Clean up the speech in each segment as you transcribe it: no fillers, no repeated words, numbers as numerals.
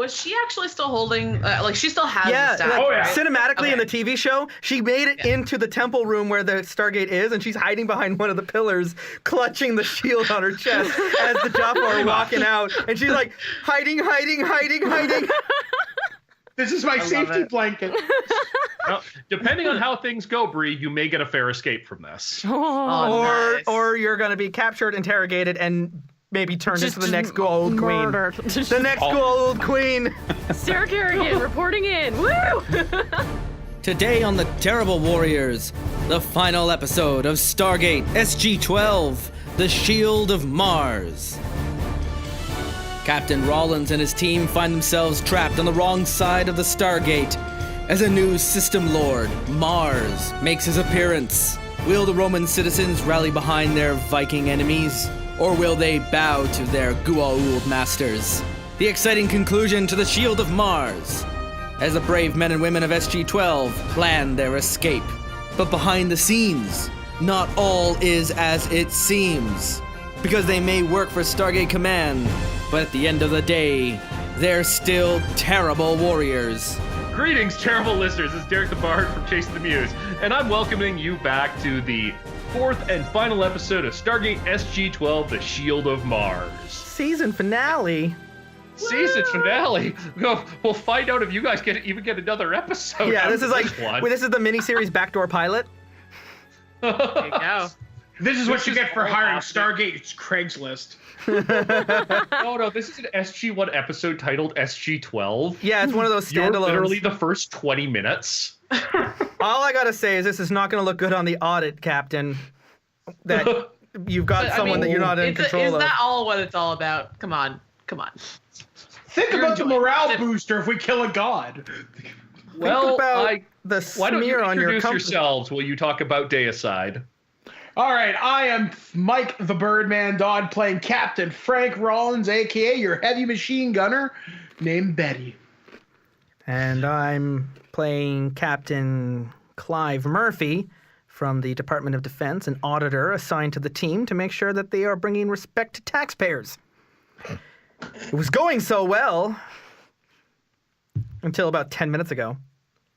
Was she actually still holding, she still has the staff, like, right? cinematically in the TV show, she made it into the temple room where the Stargate is, and she's hiding behind one of the pillars, clutching the shield on her chest as the Jaffa are walking out, and she's like, hiding. This is my safety blanket. Well, depending on how things go, Bree, you may get a fair escape from this. Or you're going to be captured, interrogated, and maybe turned into the next gold queen. The next gold queen. Sarah Kerrigan reporting in. Woo! Today on The Terrible Warriors, the final episode of Stargate SG-12, The Shield of Mars. Captain Rollins and his team find themselves trapped on the wrong side of the Stargate as a new system lord, Mars, makes his appearance. Will the Roman citizens rally behind their Viking enemies? Or will they bow to their Goa'uld masters? The exciting conclusion to the Shield of Mars, as the brave men and women of SG-12 plan their escape. But behind the scenes, not all is as it seems. Because they may work for Stargate Command, but at the end of the day, they're still terrible warriors. Greetings, terrible listeners. It's Derek the Bard from Chasing the Muse, and I'm welcoming you back to the fourth and final episode of Stargate SG-12, The Shield of Mars. Season finale. Season finale. We'll find out if you guys even get another episode. Yeah, this is like one. this is the miniseries backdoor pilot. There you go. This is what you get for hiring Stargate. It's Craigslist. No, this is an SG-1 episode titled SG-12. Yeah, it's one of those You're standalones. literally the first 20 minutes. All I gotta say is this is not gonna look good on the audit, Captain. That you've got someone that you're not in control of. Is that all what it's all about? Come on. Think about the morale booster if we kill a god. Well, about the why don't you smear on your introduce company. yourselves while you talk about Deicide? All right, I am Mike the Birdman Dodd playing Captain Frank Rollins, a.k.a. your heavy machine gunner, named Betty. And I'm playing Captain Clive Murphy from the Department of Defense, an auditor assigned to the team to make sure that they are bringing respect to taxpayers. It was going so well until about 10 minutes ago.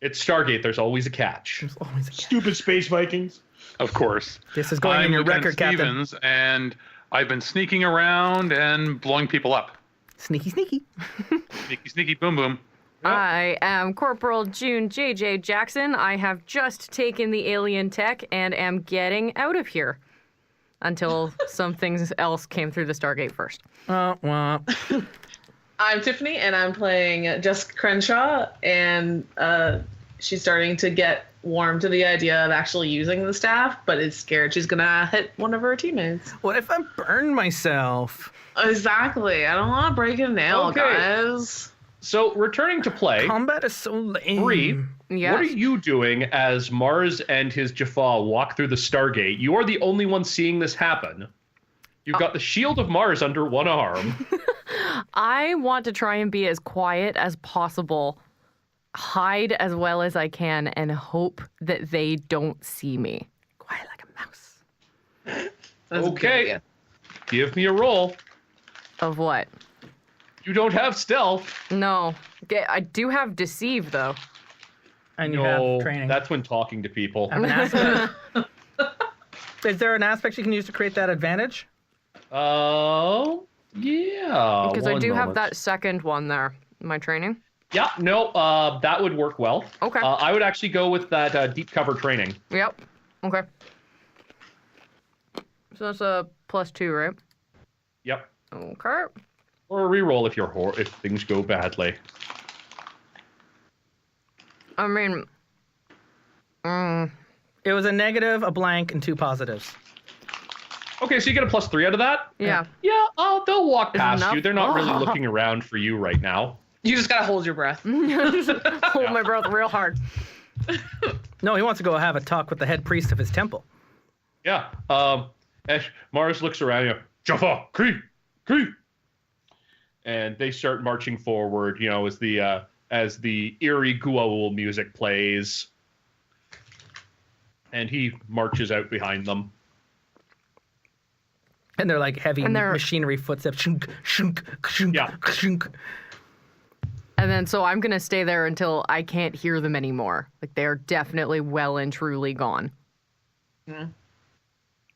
It's Stargate. There's always a catch. There's always a catch. Stupid space Vikings. Of course. This is going in I'm your Lieutenant record, Captain. Stevens, and I've been sneaking around and blowing people up. Sneaky. Sneaky, sneaky, boom, boom. I am Corporal June J.J. Jackson. I have just taken the alien tech and am getting out of here until something else came through the Stargate first. Wah. I'm Tiffany, and I'm playing Jessica Crenshaw, and she's starting to get warm to the idea of actually using the staff, but is scared she's gonna hit one of her teammates. What if I burn myself? Exactly. I don't want to break a nail, guys. So, returning to play, Combat is so lame. Bree, Yes. what are you doing as Mars and his Jaffa walk through the Stargate? You are the only one seeing this happen. You've got the Shield of Mars under one arm. I want to try and be as quiet as possible, hide as well as I can, and hope that they don't see me. Quiet like a mouse. That's a good Okay, idea. give me a roll. Of what? You don't have stealth. No. I do have deceive, though. And you No, have training. that's when talking to people. Have an aspect. Is there an aspect you can use to create that advantage? Oh, yeah. Because I one do have moment. that second one there. My training? Yeah, no, that would work well. Okay. I would actually go with that deep cover training. Yep. Okay. So that's a +2, right? Yep. Okay. Or a reroll if things go badly. I mean, It was a negative, a blank, and 2 positives. Okay, so you get a +3 out of that? yeah. Yeah, they'll walk past enough? you. They're not really looking around for you right now. You just gotta hold your breath. Hold my breath real hard. No, he wants to go have a talk with the head priest of his temple. Yeah. And Mars looks around, Jaffa, creep. And they start marching forward, as the eerie Goa'uld music plays. And he marches out behind them. And they're like heavy And they're- machinery footsteps. Shunk, shunk, shunk, Yeah. shunk. And then so I'm gonna stay there until I can't hear them anymore. Like they're definitely well and truly gone.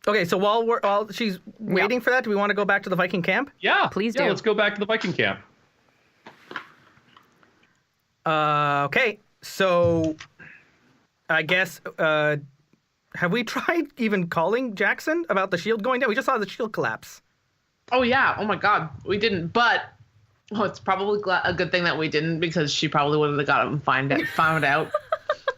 Okay, so while she's waiting for that, do we want to go back to the Viking camp? Yeah, Please yeah, do. Let's go back to the Viking camp. Okay, so I guess have we tried even calling Jackson about the shield going down? We just saw the shield collapse. Oh yeah. Oh my God. We didn't. But it's probably a good thing that we didn't, because she probably would have got him found out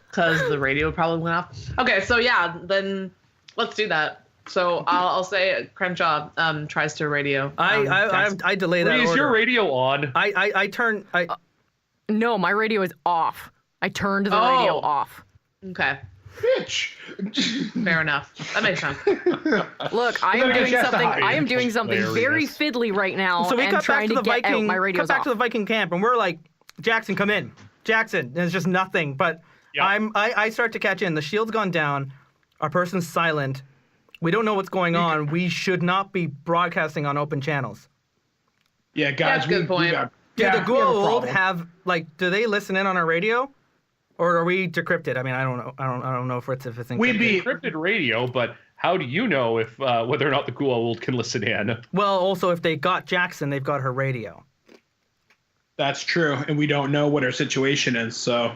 because the radio probably went off. Okay. So yeah, then let's do that. So I'll say Crenshaw tries to radio. I delay that. Is order. your radio on? I turn. No, my radio is off. I turned the radio off. Okay. Bitch. Fair enough. That makes sense. Look, I Then am I guess doing she has to something. hide. I am doing something very Hilarious. fiddly right now, So we and cut back trying to to the get Viking. out my radio's cut back off. to the Viking camp, and we're like, Jackson, come in. Jackson, there's just nothing. But Yeah. I start to catch in. The shield's gone down. Our person's silent. We don't know what's going on. We should not be broadcasting on open channels. Yeah, guys. That's a good point. Do the we have a Goa'uld problem. have do they listen in on our radio, or are we decrypted? I mean, I don't know. I don't know if it's encrypted. We'd be Encrypted radio, but how do you know if whether or not the Goa'uld can listen in? Well, also if they got Jackson, they've got her radio. That's true, and we don't know what her situation is. So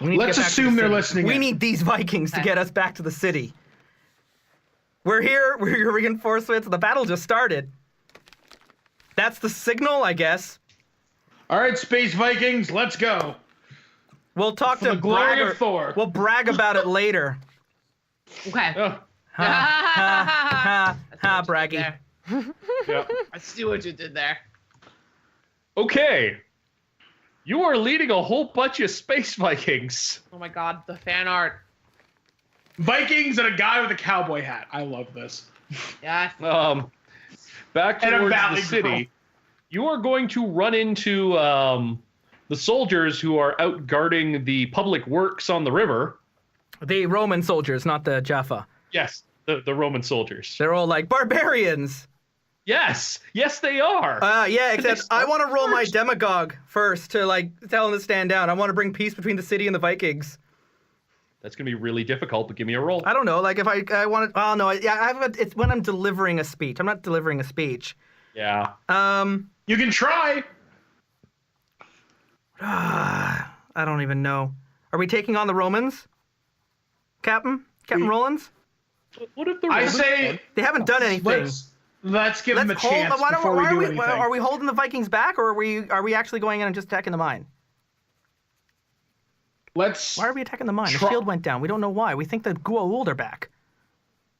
We need to let's get back to the assume they're city. listening. We in. need these Vikings to get us back to the city. We're here. We're your reinforcements. The battle just started. That's the signal, I guess. All right, Space Vikings, let's go. We'll talk For to the glory brag of Thor. We'll brag about it later. Okay. Oh, Ha, braggy. There. yeah. I see what you did there. Okay. You are leading a whole bunch of space Vikings. Oh my God, the fan art. Vikings and a guy with a cowboy hat. I love this. Yeah. Back And a towards valley the city. girl. You are going to run into the soldiers who are out guarding the public works on the river. The Roman soldiers, not the Jaffa. Yes, the Roman soldiers. They're all like barbarians. Yes, they are. Yeah, except I start want to roll my first? demagogue first to tell them to stand down. I want to bring peace between the city and the Vikings. That's gonna be really difficult, but give me a roll. I don't know, if I want to. Oh no, it's when I'm delivering a speech. I'm not delivering a speech. Yeah. You can try. I don't even know. Are we taking on the Romans, Captain Rollins? What if the I Romans say They haven't done anything. let's give them a Let's hold. chance Why before we do are anything. are we holding the Vikings back, or are we actually going in and just attacking the mine? Let's. Why are we attacking the mine? The Try- shield went down. We don't know why. We think the Goa'uld are back.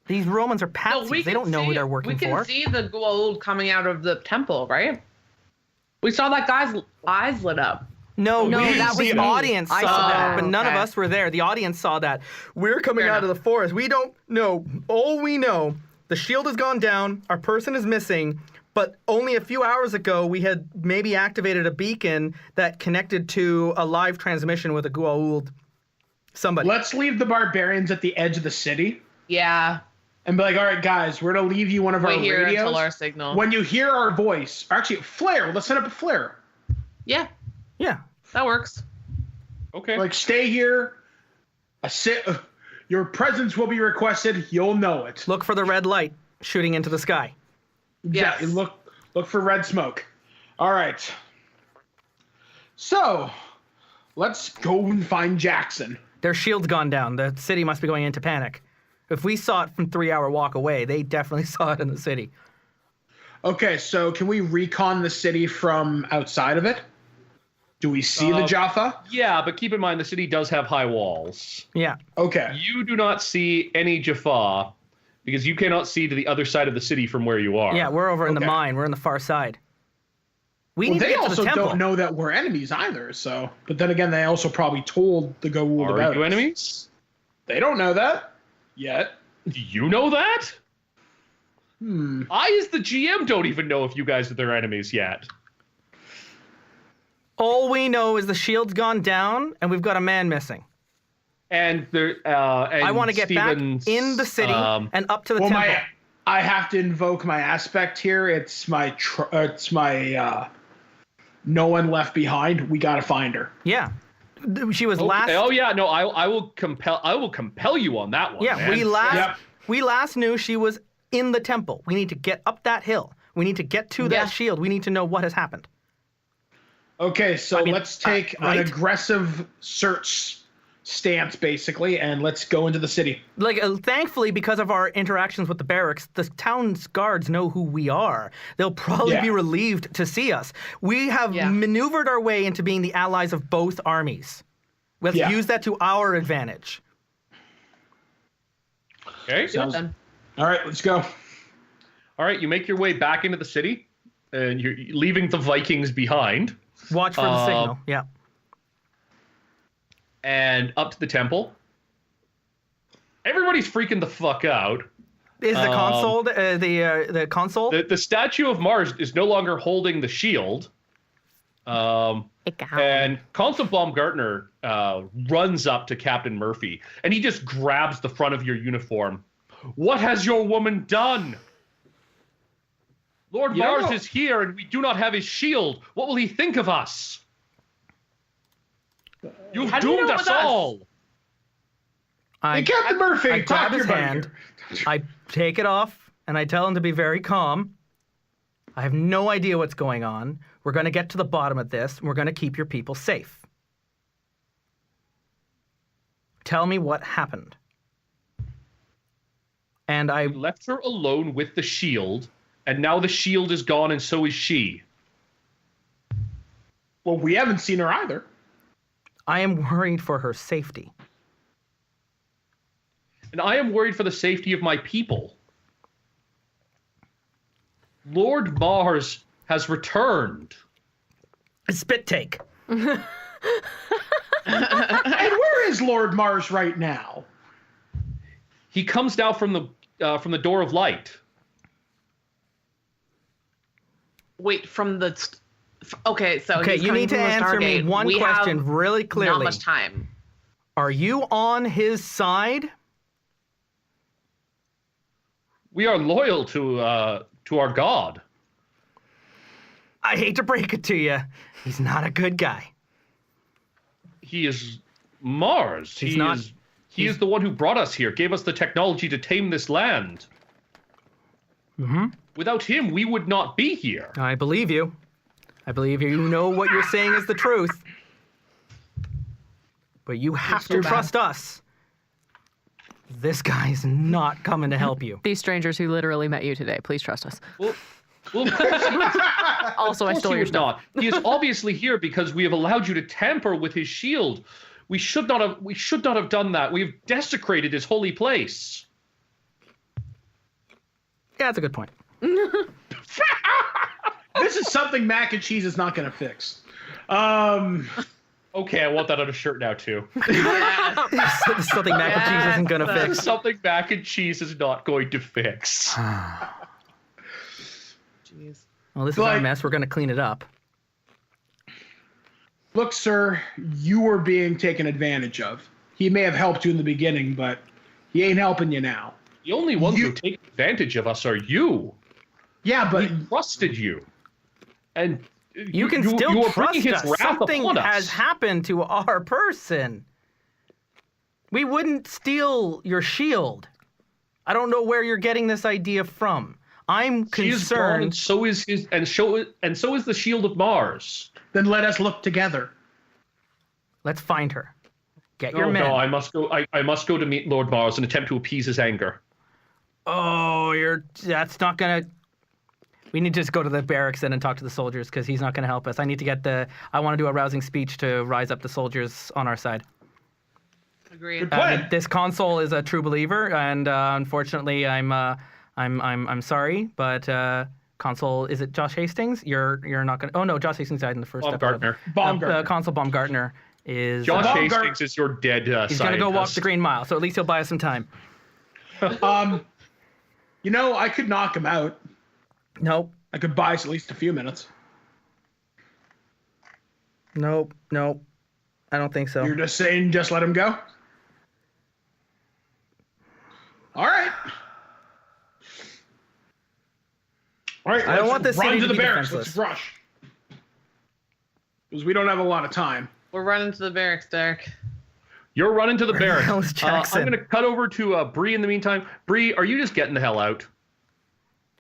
These Romans are patsies. They don't know who they're working We can for. see the Goa'uld coming out of the temple, right? We saw that guy's eyes lit up. No, No, that was the the audience I saw saw that, that. but none of Okay. us were there. The audience saw that. We're coming Fair out of enough. the forest. We don't know. All we know, the shield has gone down. Our person is missing. But only a few hours ago, we had maybe activated a beacon that connected to a live transmission with a Goa'uld. Somebody. Let's leave the barbarians at the edge of the city Yeah. and be like, all right, guys, we're gonna leave you one of our Wait here radios. until our signal. When you hear our voice, actually, flare. Let's set up a flare. Yeah, Yeah. that works. Okay. Like, stay here. Your presence will be requested. You'll know it. Look for the red light shooting into the sky. Yes. Yeah, look for red smoke. All right. So, let's go and find Jackson. Their shield's gone down. The city must be going into panic. If we saw it from 3-hour walk away, they definitely saw it in the city. Okay, so can we recon the city from outside of it? Do we see the Jaffa? Yeah, but keep in mind the city does have high walls. Yeah. Okay. You do not see any Jaffa because you cannot see to the other side of the city from where you are. Yeah, we're over in the Okay. mine. We're on the far side. We Well, need to they get to also the temple. don't know that we're enemies either, so. But then again, they also probably told the Goa'uld Are about you us. enemies? They don't know that yet. Do you know that? I, as the GM, don't even know if you guys are their enemies yet. All we know is the shield's gone down and we've got a man missing. And there, and I want to get Stevens, back in the city and up to the Well, temple. I have to invoke my aspect here. It's my no one left behind. We got to find her. Yeah. She was Okay. last. Oh yeah, no, I will compel you on that one. Yeah, man. we last knew she was in the temple. We need to get up that hill. We need to get to that shield. We need to know what has happened. Okay, so let's take right? an aggressive search stance, basically, and let's go into the city. Like, thankfully, because of our interactions with the barracks, the town's guards know who we are. They'll probably be relieved to see us. We have maneuvered our way into being the allies of both armies. Let's use that to our advantage. Okay. All right, let's go. All right, you make your way back into the city, and you're leaving the Vikings behind. Watch for the signal. Yeah. And up to the temple. Everybody's freaking the fuck out. Is the console the console? The statue of Mars is no longer holding the shield. And Consul Baumgartner runs up to Captain Murphy, and he just grabs the front of your uniform. What has your woman done? Lord Mars is here, and we do not have his shield. What will he think of us? You've doomed us all. Hey, Captain Murphy, I grab his hand, I take it off, and I tell him to be very calm. I have no idea what's going on. We're going to get to the bottom of this, and we're going to keep your people safe. Tell me what happened. And I left her alone with the shield, and now the shield is gone, and so is she. Well, we haven't seen her either. I am worried for her safety. And I am worried for the safety of my people. Lord Mars has returned. A spit take. And where is Lord Mars right now? He comes down from the door of light. Wait, from the... Okay, so okay, you need to answer me one question really clearly. Not much time. Are you on his side? We are loyal to our god. I hate to break it to you. He's not a good guy. He is Mars. He is the one who brought us here, gave us the technology to tame this land. Mm-hmm. Without him, we would not be here. I believe you. I believe you know what you're saying is the truth. But you have to trust us. This guy's not coming to help you. These strangers who literally met you today, please trust us. Well, also, I stole your stuff. He is obviously here because we have allowed you to tamper with his shield. We should not have done that. We've desecrated his holy place. Yeah, that's a good point. This is something mac and cheese is not going to fix. Okay, I want that on a shirt now too. Something mac and cheese isn't going to fix. Something mac and cheese is not going to fix. Jeez. Well, this is our mess. We're going to clean it up. Look, sir, you were being taken advantage of. He may have helped you in the beginning, but he ain't helping you now. The only ones who take advantage of us are you. Yeah, but we trusted you. And you can still trust his us. wrath Something upon has us. happened to our person. We wouldn't steal your shield. I don't know where you're getting this idea from. I'm concerned. And so is his, and so is the shield of Mars. Then let us look together. Let's find her. Get your men. No, I must go. I must go to meet Lord Mars and attempt to appease his anger. Oh, that's not gonna. We need to just go to the barracks then and talk to the soldiers because he's not gonna help us. I need to get I want to do a rousing speech to rise up the soldiers on our side. Agreed. Good plan. This consul is a true believer, and unfortunately, I'm sorry, but consul, is it Josh Hastings? You're not gonna. Oh no, Josh Hastings died in the first episode. Baumgartner. Consul Baumgartner is. Josh Hastings is your dead He's gonna go walk the Green Mile, so at least he'll buy us some time. You know, I could knock him out. Nope. I could buy us at least a few minutes. Nope. I don't think so. You're just saying just let him go? All right. All right, I don't want this run city to to the be barracks. defenseless. Let's rush. because we don't have a lot of time. We're running to the barracks, Derek. You're running to the Where the barracks. hell is Jackson? I'm going to cut over to Bree in the meantime. Bree, are you just getting the hell out?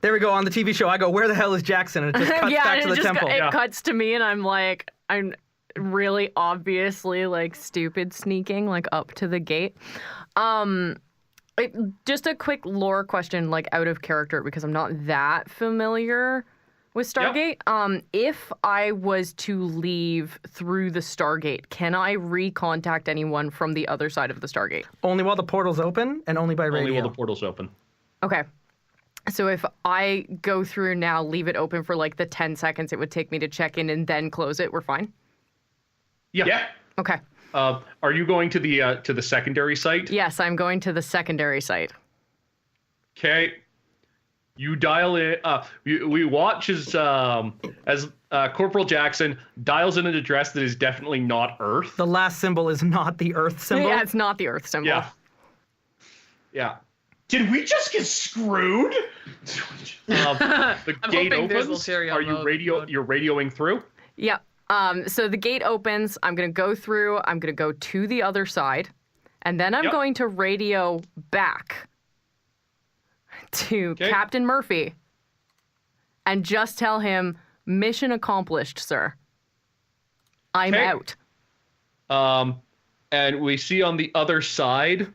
There we go. On the TV show, I go, where the hell is Jackson? And it just cuts back to the temple. It cuts to me, and I'm like, I'm really obviously like stupid sneaking like up to the gate. Just a quick lore question, like out of character, because I'm not that familiar with Stargate. Yep. If I was to leave through the Stargate, can I recontact anyone from the other side of the Stargate? Only while the portal's open and only by radio. Only while the portal's open. Okay. So if I go through now, leave it open for like the 10 seconds it would take me to check in and then close it, we're fine? Yeah. Okay. Are you going to the secondary site? Yes, I'm going to the secondary site. Okay. You dial in. We watch as Corporal Jackson dials in an address that is definitely not Earth. The last symbol is not the Earth symbol. Yeah, it's not the Earth symbol. Yeah. Yeah. Did we just get screwed? The gate hoping there's opens. ulterior Are you motive. You're radioing through? Yep. So the gate opens. I'm going to go through. I'm going to go to the other side. And then I'm going to radio back to Captain Murphy and just tell him, mission accomplished, sir. I'm out. And we see on the other side,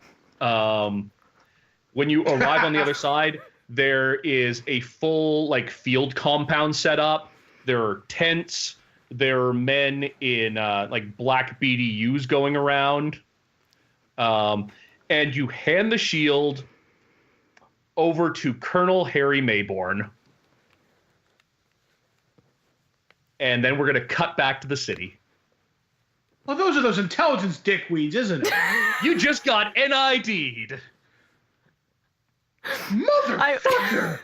when you arrive on the other side, there is a full like field compound set up. There are tents. There are men in like black BDUs going around. And you hand the shield over to Colonel Harry Mayborn. And then we're going to cut back to the city. Well, those are those intelligence dickweeds, isn't it? You just got NID'd. Motherfucker!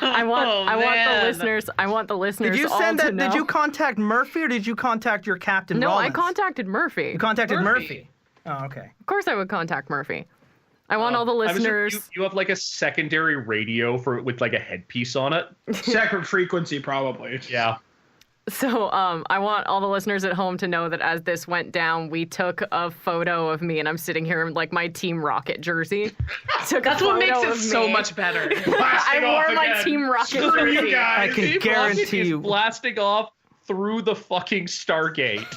I want the listeners Did you all send to that? know. Did you contact Murphy or did you contact your Captain No, Rollins? I contacted Murphy. You contacted Murphy. Murphy. Oh, okay. Of course I would contact Murphy. I want all the I'm sure listeners. you have like a secondary radio with like a headpiece on it. Second frequency, probably. Yeah. So I want all the listeners at home to know that as this went down, we took a photo of me, and I'm sitting here in like my Team Rocket jersey. That's what makes it so much better. I wore my Team Rocket Screw you jersey. guys. I can Steve guarantee Rocket is you. blasting off through the fucking Stargate.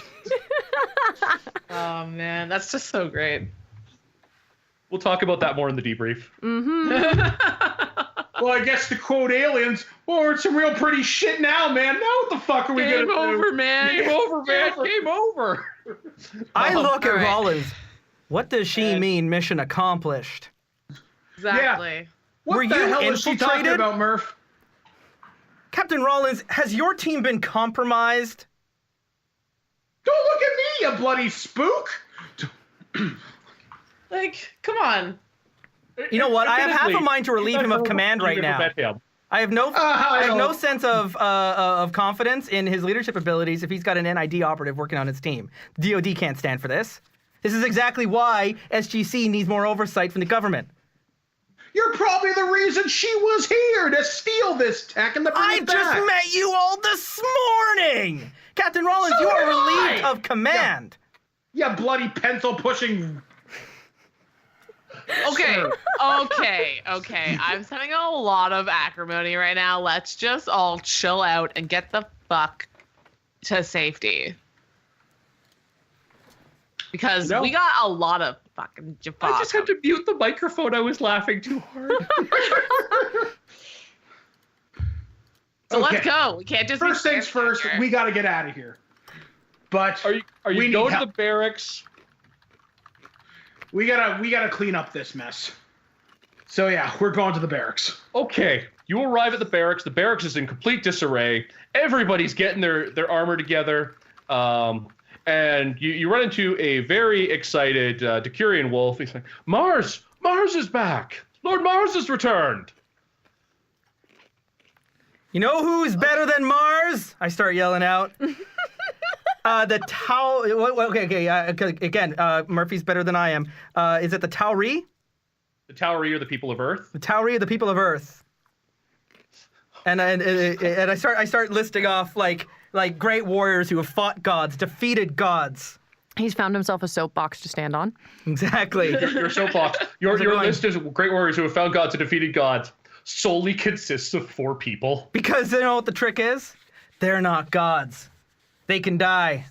Oh man, that's just so great. We'll talk about that more in the debrief. Well, I guess to quote aliens, well, it's some real pretty shit now, man. Now what the fuck are we Game gonna over, do? man. Game over, man. Game over. I look at all right. Rollins. What does she mean, mission accomplished? Exactly. What Were the you hell is she talking infiltrated? about, Murph? Captain Rollins, has your team been compromised? Don't look at me, you bloody spook! Like, come on. You know what? I have half a Admittedly, mind to relieve him of command right You've never now. met him. I have no don't. sense of confidence in his leadership abilities if he's got an NID operative working on his team. The DoD can't stand for this. This is exactly why SGC needs more oversight from the government. You're probably the reason she was here to steal this tech and to bring I it just back. met you all this morning! Captain Rollins, So you are did relieved I! of command. Yeah, bloody pencil pushing. Okay, okay. I'm sending a lot of acrimony right now. Let's just all chill out and get the fuck to safety. Because No. we got a lot of fucking jaffa. I just had to mute the microphone. I was laughing too hard. So let's Okay. go. We can't just be First things scared first, here. we gotta get out of here. But Are you we need going to help. the barracks? we gotta clean up this mess. So yeah, we're going to the barracks. Okay. You arrive at the barracks. The barracks is in complete disarray. Everybody's getting their armor together. And you run into a very excited Decurion wolf. He's like, Mars is back. Lord Mars has returned. You know who's better than Mars? I start yelling out. The Tau. Okay. Again, Murphy's better than I am. Is it the Tauri? The Towery are the people of Earth. The Tauri are the people of Earth. And I start listing off like like great warriors who have fought gods, defeated gods. He's found himself a soapbox to stand on. Exactly. Your soapbox. Your list of great warriors who have found gods and defeated gods solely consists of 4 people. Because you know what the trick is? They're not gods. They can die.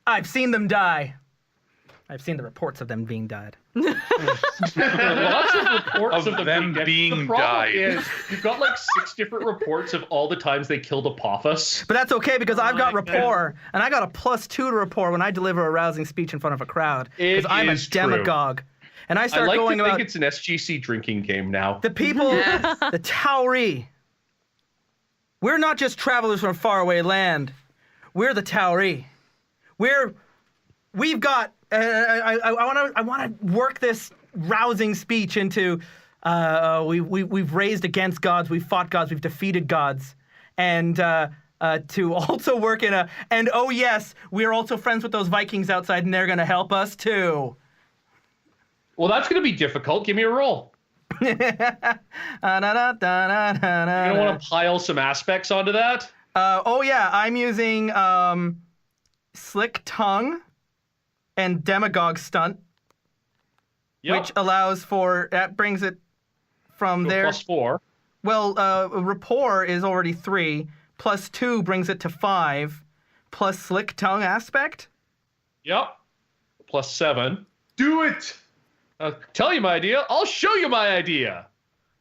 I've seen them die. I've seen the reports of them being died. There are lots of reports of them being The problem died. is you've got like 6 different reports of all the times they killed Apophis. But that's okay because I've got rapport, and I got a +2 to rapport when I deliver a rousing speech in front of a crowd. Because I'm a demagogue. And I I start like going to about think it's an SGC drinking game now. the people, the Tauri. We're not just travelers from faraway land. We're the Tauri. We've got. I want to work this rousing speech into. We've raised against gods. We've fought gods. We've defeated gods, and to also work in a. And oh yes, we're also friends with those Vikings outside, and they're going to help us too. Well, that's going to be difficult. Give me a roll. You're going to want to pile some aspects onto that. Oh yeah, I'm using Slick Tongue and Demagogue Stunt, Yep. which allows for that brings it from Go there. +4. Well, rapport is already 3. +2 brings it to 5. Plus Slick Tongue aspect. Yep. +7. Do it. Tell you my idea. I'll show you my idea.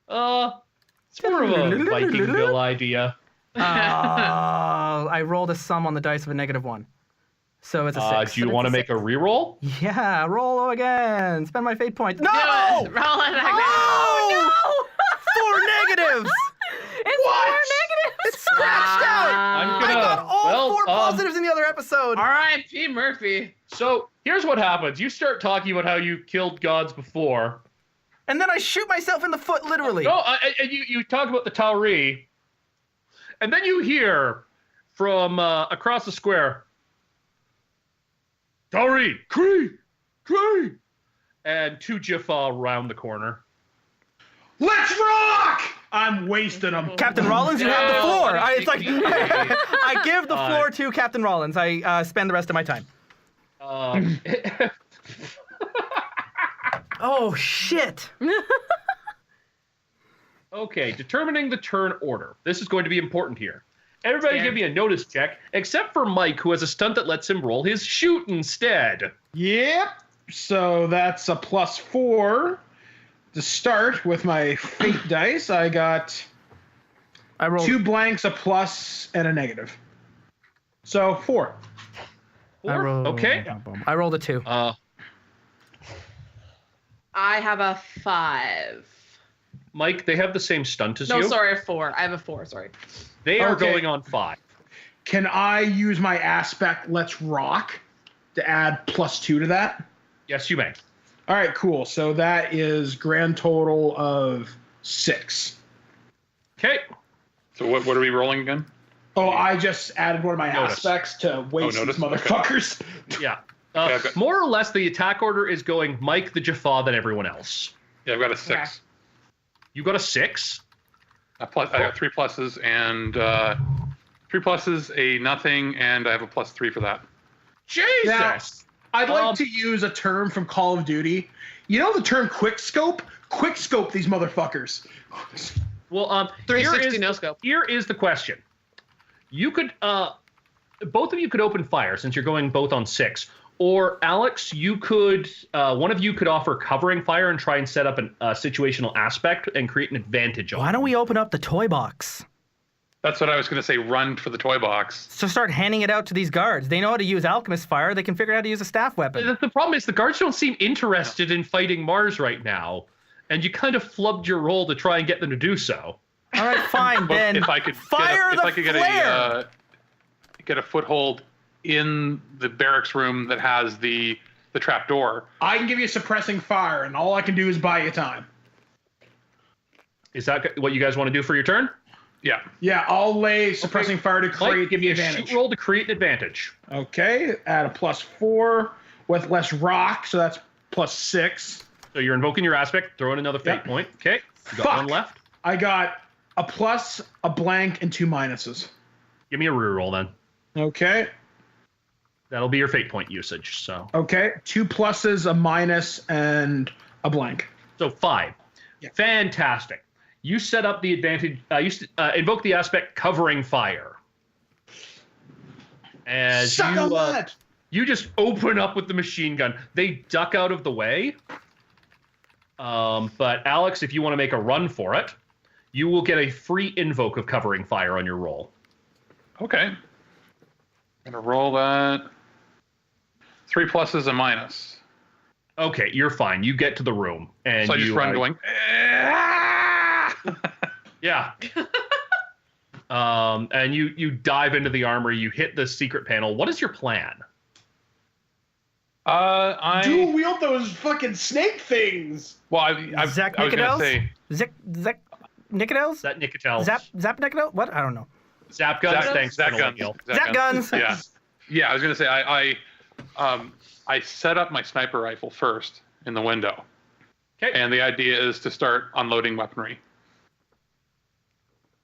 It's more of a Vikingville idea. I rolled a sum on the dice of a -1. So it's a 6. Do you want to make a reroll? Yeah, roll again. Spend my fate point. No! Roll it back Oh! 4 negatives! It's What? 4 negatives. It's scratched out! I'm I gonna. got all 4 well, positives in the other episode. R.I.P. Murphy. So here's what happens. You start talking about how you killed gods before. And then I shoot myself in the foot, literally. No, and you talk about the Tauri, and then you hear from across the square, Tauri, Cree, and 2 Jaffa around the corner. Let's rock! I'm wasting them. Captain Rollins, you have the Yeah, floor. what do you It's like think? I give the floor to Captain Rollins. I spend the rest of my time. Oh shit! Okay, determining the turn order. This is going to be important here. Everybody Scared. give me a notice check, except for Mike, who has a stunt that lets him roll his shoot instead. Yep. So that's a +4 to start with my fate dice. I got I rolled 2 blanks, a plus, and a negative. So 4. I rolled, Okay. I rolled a 2. I have a 5. Mike, they have the same stunt as No, you. sorry, a 4. I have a 4. Sorry. They are Okay. going on 5. Can I use my aspect Let's Rock to add +2 to that? Yes, you may. All right, cool. So that is grand total of 6. Okay. So what are we rolling again? Oh, I just added one of my Notice. aspects to waste notice? these motherfuckers. Yeah. Okay, I've got- More or less, the attack order is going Mike the Jaffa than everyone else. Yeah, I've got a 6. You got a 6? I got 3 pluses and 3 pluses, a nothing, and I have a +3 for that. Jesus! Now, I'd like to use a term from Call of Duty. You know the term quickscope? Quickscope these motherfuckers. Well, 360 no scope. Here is the question. You could, both of you could open fire since you're going both on 6. Or Alex, you could, one of you could offer covering fire and try and set up a situational aspect and create an advantage on Why don't we open up the toy box? That's what I was going to say, run for the toy box. So start handing it out to these guards. They know how to use alchemist fire. They can figure out how to use a staff weapon. The problem is the guards don't seem interested in fighting Mars right now, and you kind of flubbed your roll to try and get them to do so. All right, fine But then. if I could fire get the if I could flare. get a foothold in the barracks room that has the trap door. I can give you suppressing fire, and all I can do is buy you time. Is that what you guys want to do for your turn? Yeah. Yeah, I'll lay suppressing fire to Mike, create give me a advantage. shoot roll to create an advantage. Okay, add a +4 with less rock, so that's +6. So you're invoking your aspect, throw in another fate Yep. point. Okay, you got Fuck. one left. I got a plus, a blank, and 2 minuses. Give me a reroll then. Okay. That'll be your fate point usage. So Okay. 2 pluses, a minus, and a blank. 5. Yeah. Fantastic. You set up the advantage. Invoke the aspect covering fire. As Suck on that! you just open up with the machine gun. They duck out of the way. But Alex, if you want to make a run for it, you will get a free invoke of covering fire on your roll. Okay. Gonna roll that. 3 pluses, a minus. Okay, you're fine. You get to the room, and So I just run going. Yeah. And you dive into the armory. You hit the secret panel. What is your plan? Dual wield those fucking snake things. Well, I was Zach gonna Nicodels? say Zach Nicodels? Is that Nicotel? Zap Nicodel? What? I don't know. Zap guns. Thanks. Zap Colonel guns. O'Neill. Zap guns. Yeah, yeah. I was gonna say I set up my sniper rifle first in the window. Okay. And the idea is to start unloading weaponry.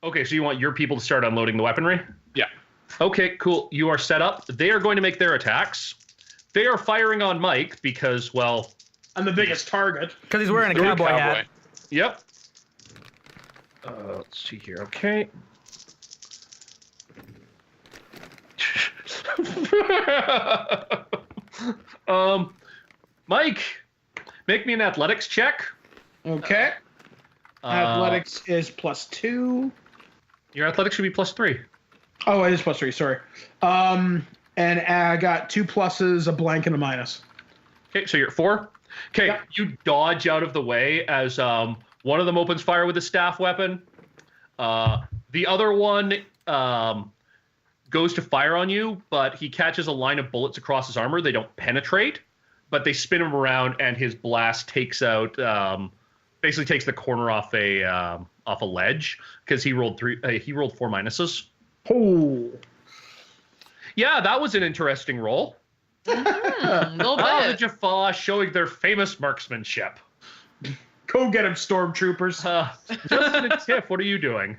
Okay, so you want your people to start unloading the weaponry? Yeah. Okay, cool. You are set up. They are going to make their attacks. They are firing on Mike because, well... I'm the biggest target. Because he's wearing a You're cowboy hat. Yep. Let's see here. Okay. Mike, make me an athletics check. Okay. Athletics is +2. Your athletics should be +3. Oh, it is +3. Sorry. And I got 2 pluses, a blank, and a minus. Okay, so you're at 4. Okay, Yep. you dodge out of the way as one of them opens fire with a staff weapon. The other one goes to fire on you, but he catches a line of bullets across his armor. They don't penetrate, but they spin him around, and his blast takes out, basically takes the corner off a ledge because he rolled 4 minuses. Oh. Yeah, that was an interesting roll. A little The bit. Jaffa showing their famous marksmanship. Go get him, stormtroopers. Justin and Tiff, what are you doing?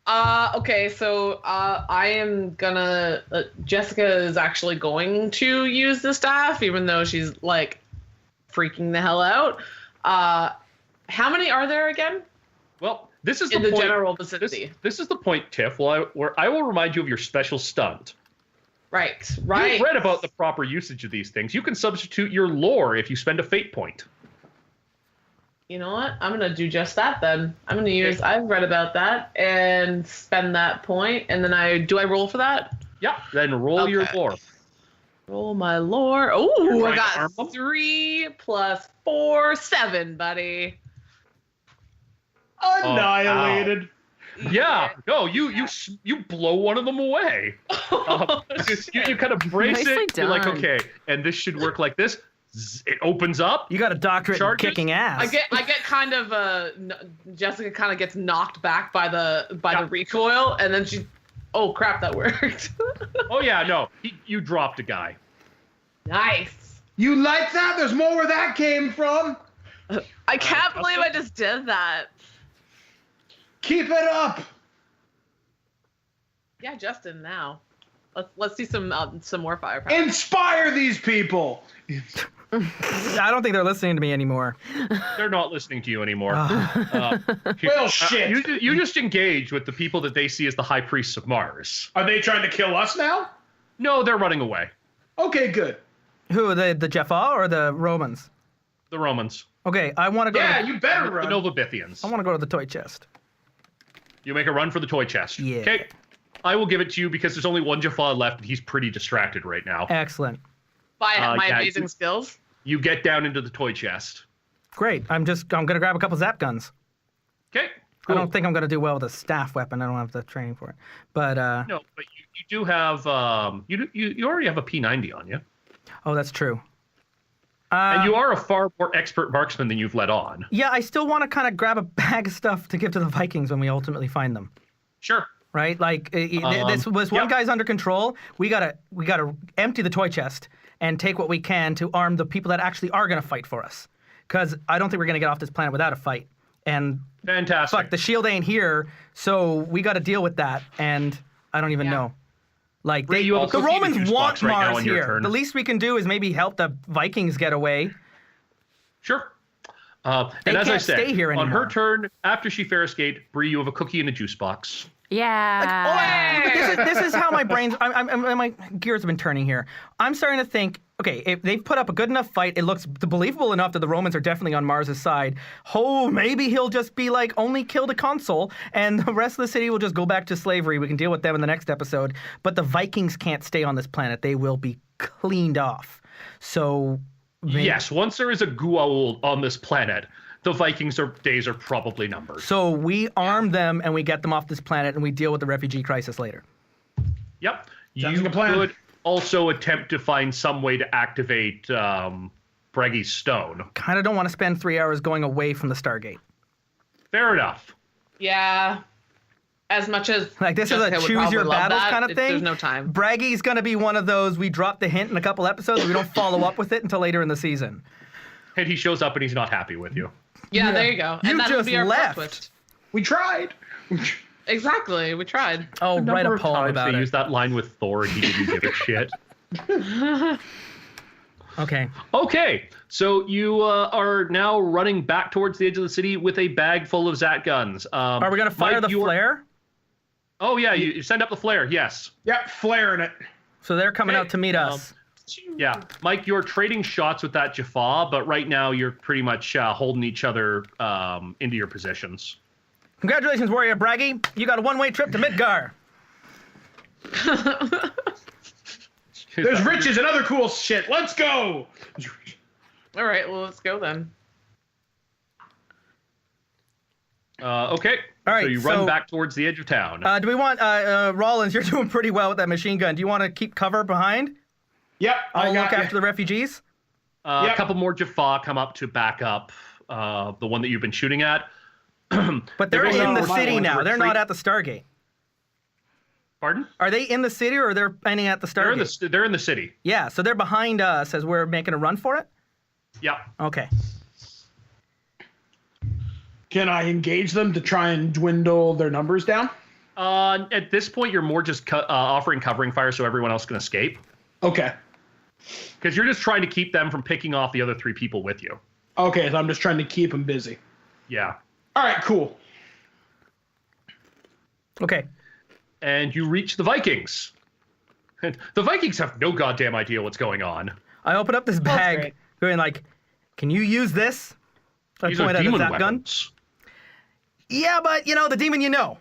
Okay, so I am gonna. Jessica is actually going to use the staff, even though she's like freaking the hell out. How many are there again? Well, this is In the the point, general vicinity. This is the point, Tiff. Where I will remind you of your special stunt. Right. You've read about the proper usage of these things. You can substitute your lore if you spend a fate point. You know what? I'm gonna do just that then. I'm gonna use. I've read about that and spend that point, and then I roll for that? Yeah. Then roll your Okay. lore. Roll my lore. Oh, You're I trying to arm got them? 3 + 4, 7, buddy. Annihilated. Yeah. No, you blow one of them away. You kind of brace Nicely it. You're like, done. okay, and this should work like this. Zzz, it opens up. You got a doctorate in Charges? kicking ass. I get kind of Jessica kind of gets knocked back by the recoil, and then she, oh crap, that worked. Oh yeah, no, you dropped a guy. Nice. You like that? There's more where that came from. I can't believe I just did that. Keep it up. Yeah, Justin. Now, let's see some more firepower. Inspire these people. I don't think they're listening to me anymore. They're not listening to you anymore. Well, shit. You just engage with the people that they see as the high priests of Mars. Are they trying to kill us now? No, they're running away. Okay, good. Who, the Jaffa or the Romans? The Romans. Okay, I want to go. Yeah, you better The run. Novabithians. I want to go to the toy chest. You make a run for the toy chest. Yeah. Okay. I will give it to you because there's only one Jaffa left and he's pretty distracted right now. Excellent. By my yeah, amazing skills. You get down into the toy chest. Great. I'm gonna grab a couple zap guns. Okay. I don't think I'm gonna do well with a staff weapon. I don't have the training for it. But No, but you do have you already have a P90 on you. oh, that's true. And you are a far more expert marksman than you've let on. Yeah, I still want to kind of grab a bag of stuff to give to the Vikings when we ultimately find them. Sure. Right? Like this was one yep. guy's under control. We gotta empty the toy chest and take what we can to arm the people that actually are gonna fight for us. Because I don't think we're gonna get off this planet without a fight. And Fantastic. fuck, the shield ain't here, so we got to deal with that. And I don't even know. Like Bree, you have a the cookie in the Romans juice want box right now Mars on your here. turn. The least we can do is maybe help the Vikings get away. Sure. They and as I can't said, stay here on her anymore. turn, after she fair escaped, Bree, you have a cookie in the juice box. Yeah. This is how my brain's. My gears have been turning here. I'm starting to think. Okay, if they've put up a good enough fight, it looks believable enough that the Romans are definitely on Mars' side. Oh, maybe he'll just be like, only kill the consul, and the rest of the city will just go back to slavery. We can deal with them in the next episode. But the Vikings can't stay on this planet. They will be cleaned off. So. Yes, once there is a Gua'uld on this planet, the Vikings' days are probably numbered. So we arm them and we get them off this planet and we deal with the refugee crisis later. Yep. Sounds You like a plan. could also attempt to find some way to activate Breggy's stone. Kind of don't want to spend 3 hours going away from the Stargate. Fair enough. Yeah. As much as Like, this Jessica is a would choose probably your love battles that, kind of thing. There's no time. Braggy's going to be one of those, we drop the hint in a couple episodes, we don't follow up with it until later in the season. And he shows up and he's not happy with you. Yeah, there you go. You And that'll just be our plot left. twist. We tried. Exactly. We tried. Oh, The write number a of poem times about they it. used that line with Thor and he didn't give a shit. Okay. Okay, so you are now running back towards the edge of the city with a bag full of Zat guns. Are we going to fire Mike, the flare? Oh, yeah, you send up the flare, yes. Yep, flaring it. So they're coming Okay, out to meet us. Yeah, Mike, you're trading shots with that Jaffa, but right now you're pretty much holding each other into your positions. Congratulations, Warrior Braggy. You got a one-way trip to Midgar. There's riches and other cool shit. Let's go. All right. Well, let's go then. Okay, All right, so you run so- back towards the edge of town. Do we want, Rollins, you're doing pretty well with that machine gun. Do you want to keep cover behind? Yep, I'll I got look ya. after the refugees. A Yep. couple more Jaffa come up to back up the one that you've been shooting at. But they're They're in the also city on now. They're retreat. not at the Stargate. Pardon? Are they in the city or they're planning at the Stargate? They're in the city. Yeah, so they're behind us as we're making a run for it? Yeah. Okay. Can I engage them to try and dwindle their numbers down? At this point, you're more just offering covering fire so everyone else can escape. Okay. Because you're just trying to keep them from picking off the other 3 people with you. Okay, so I'm just trying to keep them busy. Yeah. All right, cool. Okay. And you reach the Vikings. And the Vikings have no goddamn idea what's going on. I open up this bag, great. going like, can you use this? I These are point at demon that gun. weapons. Yeah, but, you know, the demon you know.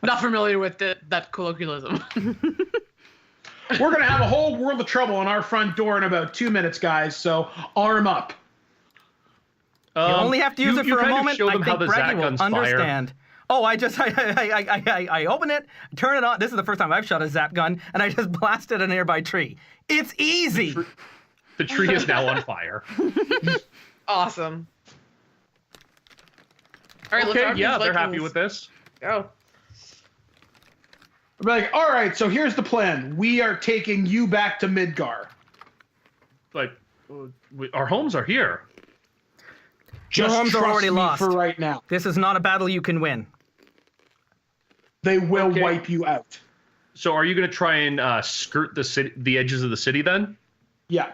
Not familiar with that colloquialism. We're going to have a whole world of trouble on our front door in about 2 minutes, guys, so arm up. You only have to use it for a kind of moment. show I them think how the Braggy Zat will guns fire. understand. Oh, I open it, turn it on. This is the first time I've shot a zap gun, and I just blasted a nearby tree. It's easy. The tree is now on fire. Awesome. All right, let's Okay, arm yeah, these they're happy Vikings. with this. Go. I'll be like, all right, so here's the plan. We are taking you back to Midgar. But our homes are here. Just homes are trust already me lost. for right now. This is not a battle you can win. They will Okay. wipe you out. So are you going to try and skirt the edges of the city then? Yeah.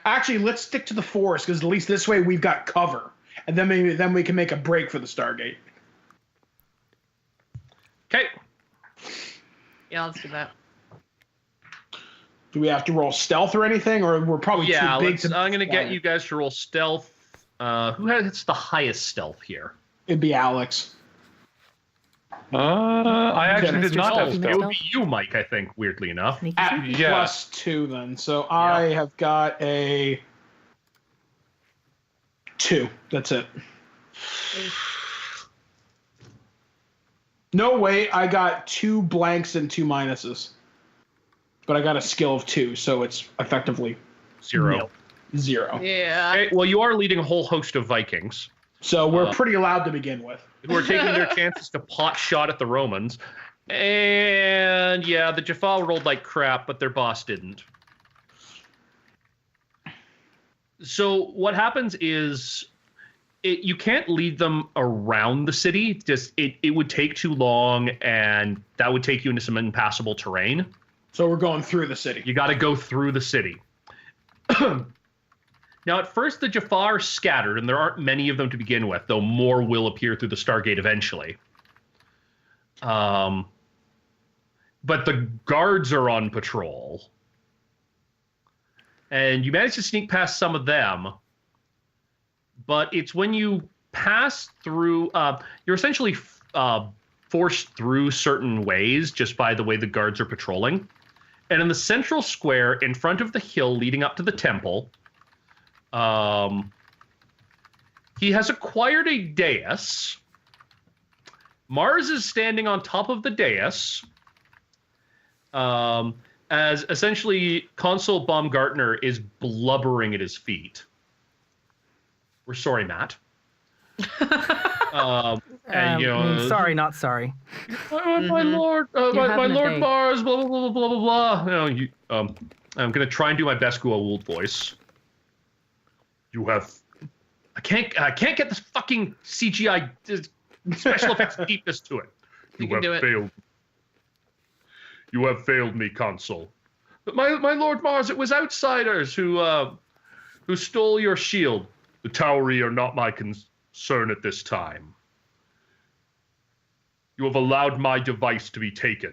Actually, let's stick to the forest because at least this way we've got cover, and then we can make a break for the Stargate. Okay. Yeah, let's do that. Do we have to roll stealth or anything, or we're probably Yeah, too big to? I'm going to get you guys to roll stealth. Who has the highest stealth here? It'd be Alex. I actually did not have It stealth. would be you, Mike, I think, weirdly enough. At Yeah. +2 then. So I have got a 2. That's it. No, wait. I got 2 blanks and 2 minuses. But I got a skill of 2, so it's effectively 0. 0. Yeah. Okay, well, you are leading a whole host of Vikings So we're pretty allowed to begin with. who are taking their chances to pot shot at the Romans. And yeah, the Jaffa rolled like crap, but their boss didn't. So what happens is you can't lead them around the city. Just it would take too long, and that would take you into some impassable terrain. So we're going through the city. You got to go through the city. Now, at first, the Jafar scattered, and there aren't many of them to begin with, though more will appear through the Stargate eventually. But the guards are on patrol. And you manage to sneak past some of them. But it's when you pass through, you're essentially forced through certain ways just by the way the guards are patrolling. And in the central square, in front of the hill leading up to the temple, he has acquired a dais. Mars is standing on top of the dais, as essentially Consul Baumgartner is blubbering at his feet. We're sorry, Matt. And sorry, not sorry. My lord, my lord Mars, blah blah blah blah blah blah. I'm gonna try and do my best Goa'uld voice. You have, I can't get this fucking CGI special effects deepness to it. You can do it. You have failed me, Consul. But my lord Mars, it was outsiders who stole your shield. The Tauri are not my concern at this time. You have allowed my device to be taken.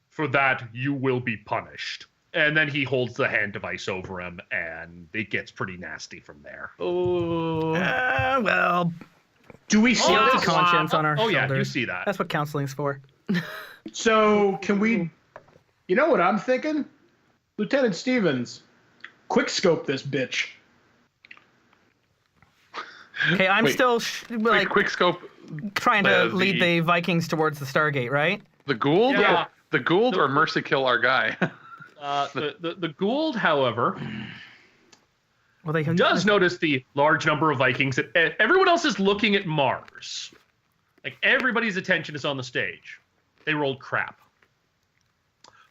For that, you will be punished. And then he holds the hand device over him, and it gets pretty nasty from there. Oh. Well, Do we see guilty this? conscience on our Oh, shoulders. yeah, you see that. That's what counseling's for. So can we? You know what I'm thinking, Lieutenant Stevens? Quick scope this bitch. Okay, I'm Wait, still quick scope. trying to the- lead the Vikings towards the Stargate, right? The Goa'uld? Yeah. The Goa'uld or mercy kill our guy? The Goa'uld, however, Well, they does notice the large number of Vikings. Everyone else is looking at Mars. Like, everybody's attention is on the stage. They rolled crap.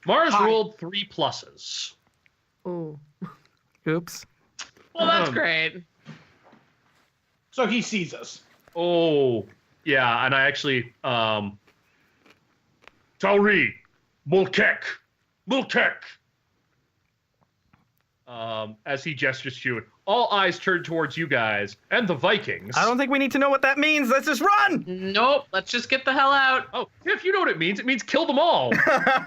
Mars rolled 3 pluses. Ooh. Oops. Well, that's great. So he sees us. Oh, yeah, and I actually, Tauri, Mulkek. As he gestures to you, all eyes turn towards you guys and the Vikings. I don't think we need to know what that means. Let's just run. Nope. Let's just get the hell out. Oh, if you know what it means kill them all.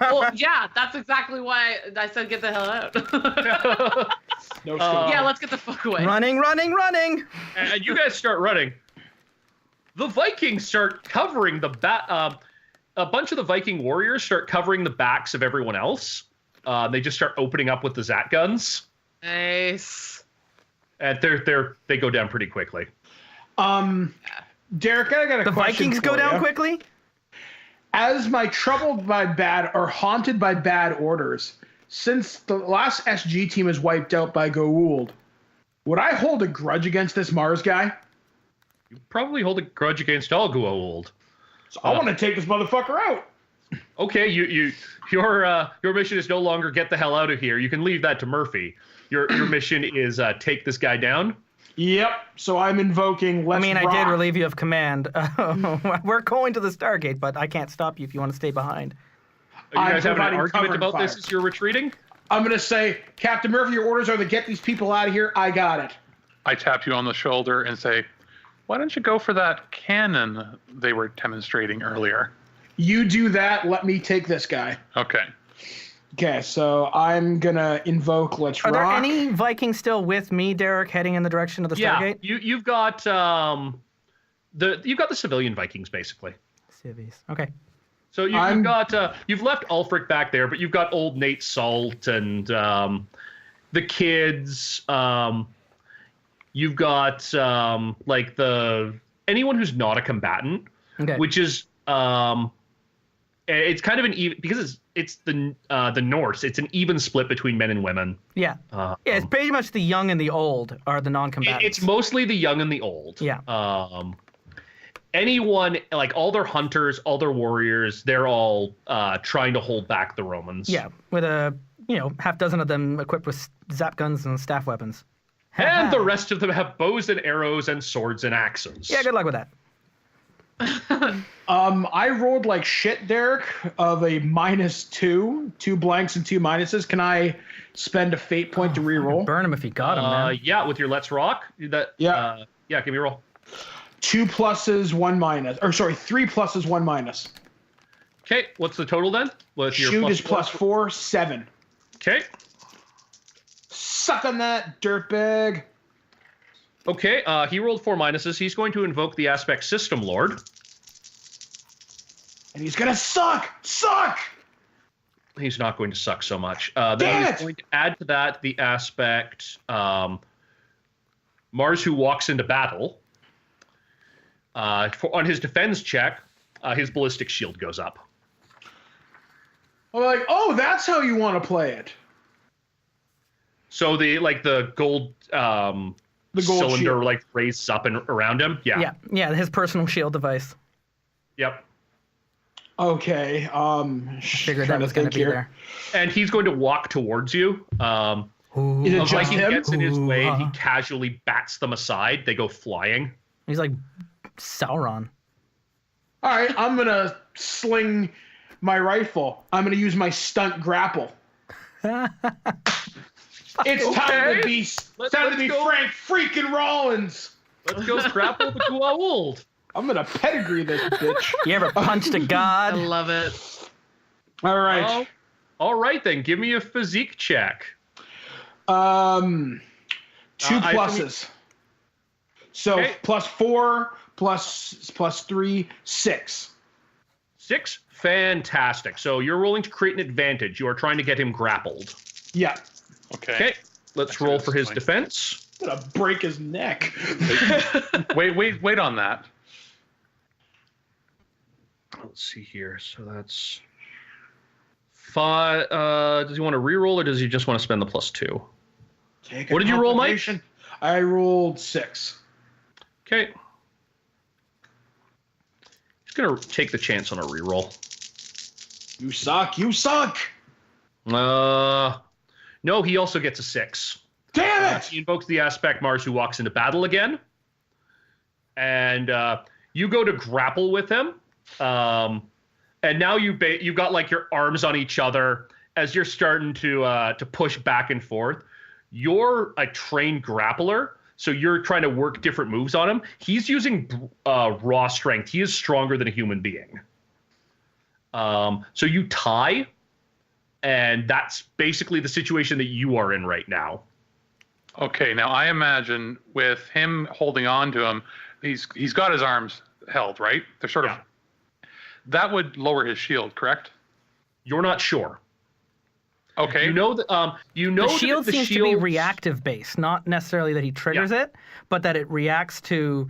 Well, yeah, that's exactly why I said get the hell out. No scope. Yeah, let's get the fuck away. Running. And you guys start running. The Vikings start covering the a bunch of the Viking warriors start covering the backs of everyone else. They just start opening up with the Zat guns. Nice. And they go down pretty quickly. Derek, I got a The question Vikings for go down you. quickly? As my troubled by bad or haunted by bad orders, since the last SG team is wiped out by Goa'uld, would I hold a grudge against this Mars guy? You probably hold a grudge against all Goa'uld. So I want to take this motherfucker out. Okay, your mission is no longer get the hell out of here. You can leave that to Murphy. Your mission is take this guy down. Yep. So I'm invoking. Let's I rock. did relieve you of command. We're going to the Stargate, but I can't stop you if you want to stay behind. You I'm guys having an providing argument cover about fire. this as you're retreating? I'm gonna say, Captain Murphy, your orders are to get these people out of here. I got it. I tap you on the shoulder and say, why don't you go for that cannon they were demonstrating earlier? You do that. Let me take this guy. Okay. Okay, so I'm gonna invoke. Let's Are there rock. any Vikings still with me, Derek, heading in the direction of the Stargate? You've got you've got the civilian Vikings basically. Civvies. Okay. So you've left Ulfric back there, but you've got old Nate Salt and the kids. You've got like anyone who's not a combatant, Okay. which is it's kind of an even because it's the Norse. It's an even split between men and women. Yeah. It's pretty much the young and the old are the non-combatants. It's mostly the young and the old. Yeah. Anyone, like all their hunters, all their warriors, they're all trying to hold back the Romans. Yeah, with half dozen of them equipped with zap guns and staff weapons. And the rest of them have bows and arrows and swords and axes. Yeah, good luck with that. I rolled like shit, Derek, of a -2, 2 blanks and 2 minuses. Can I spend a fate point to reroll? Burn him if you got him, man. Yeah, with your Let's Rock. Yeah, give me a roll. 2 pluses, 1 minus. Or sorry, 3 pluses, 1 minus. Okay, what's the total then? With your Shoot is +4, 7. Okay. Suck on that, dirtbag. Okay, he rolled 4 minuses. He's going to invoke the Aspect System Lord. And he's gonna suck! Suck! He's not going to suck so much. Damn Then it! he's going to add to that the aspect Mars who walks into battle. On his defense check, his ballistic shield goes up. I'm like, oh, that's how you want to play it. So the gold gold cylinder shield. like raises up and around him. Yeah. Yeah, his personal shield device. Yep. Okay. Figured that was going to be there. And he's going to walk towards you. Is it Like just he him? gets in his way and he casually bats them aside. They go flying. He's like Sauron. All right, I'm gonna sling my rifle. I'm gonna use my stunt grapple. It's time to be go. Frank freaking Rollins. Let's go grapple the Goa'uld. I'm gonna pedigree this bitch. You ever punched a I god? love it. All right. All right then, give me a physique check. 2 I pluses. So Okay. +4 plus 3, 6. 6? Fantastic. So you're rolling to create an advantage. You are trying to get him grappled. Yeah. Okay, let's roll for his defense. I'm gonna break his neck. Wait on that. Let's see here. So that's 5. Does he want to reroll or does he just want to spend the +2? What did you roll, Mike? I rolled 6. Okay. He's going to take the chance on a reroll. You suck. You suck. No, he also gets a 6. Damn it! He invokes the aspect Mars who walks into battle again. And you go to grapple with him. And now you've got like your arms on each other as you're starting to push back and forth. You're a trained grappler, so you're trying to work different moves on him. He's using raw strength. He is stronger than a human being. So you tie, and that's basically the situation that you are in right now. Okay, now I imagine with him holding on to him, he's got his arms held, right? They're sort of. That would lower his shield, correct? You're not sure. Okay. You know that. The shield seems to be reactive based, not necessarily that he triggers it, but that it reacts to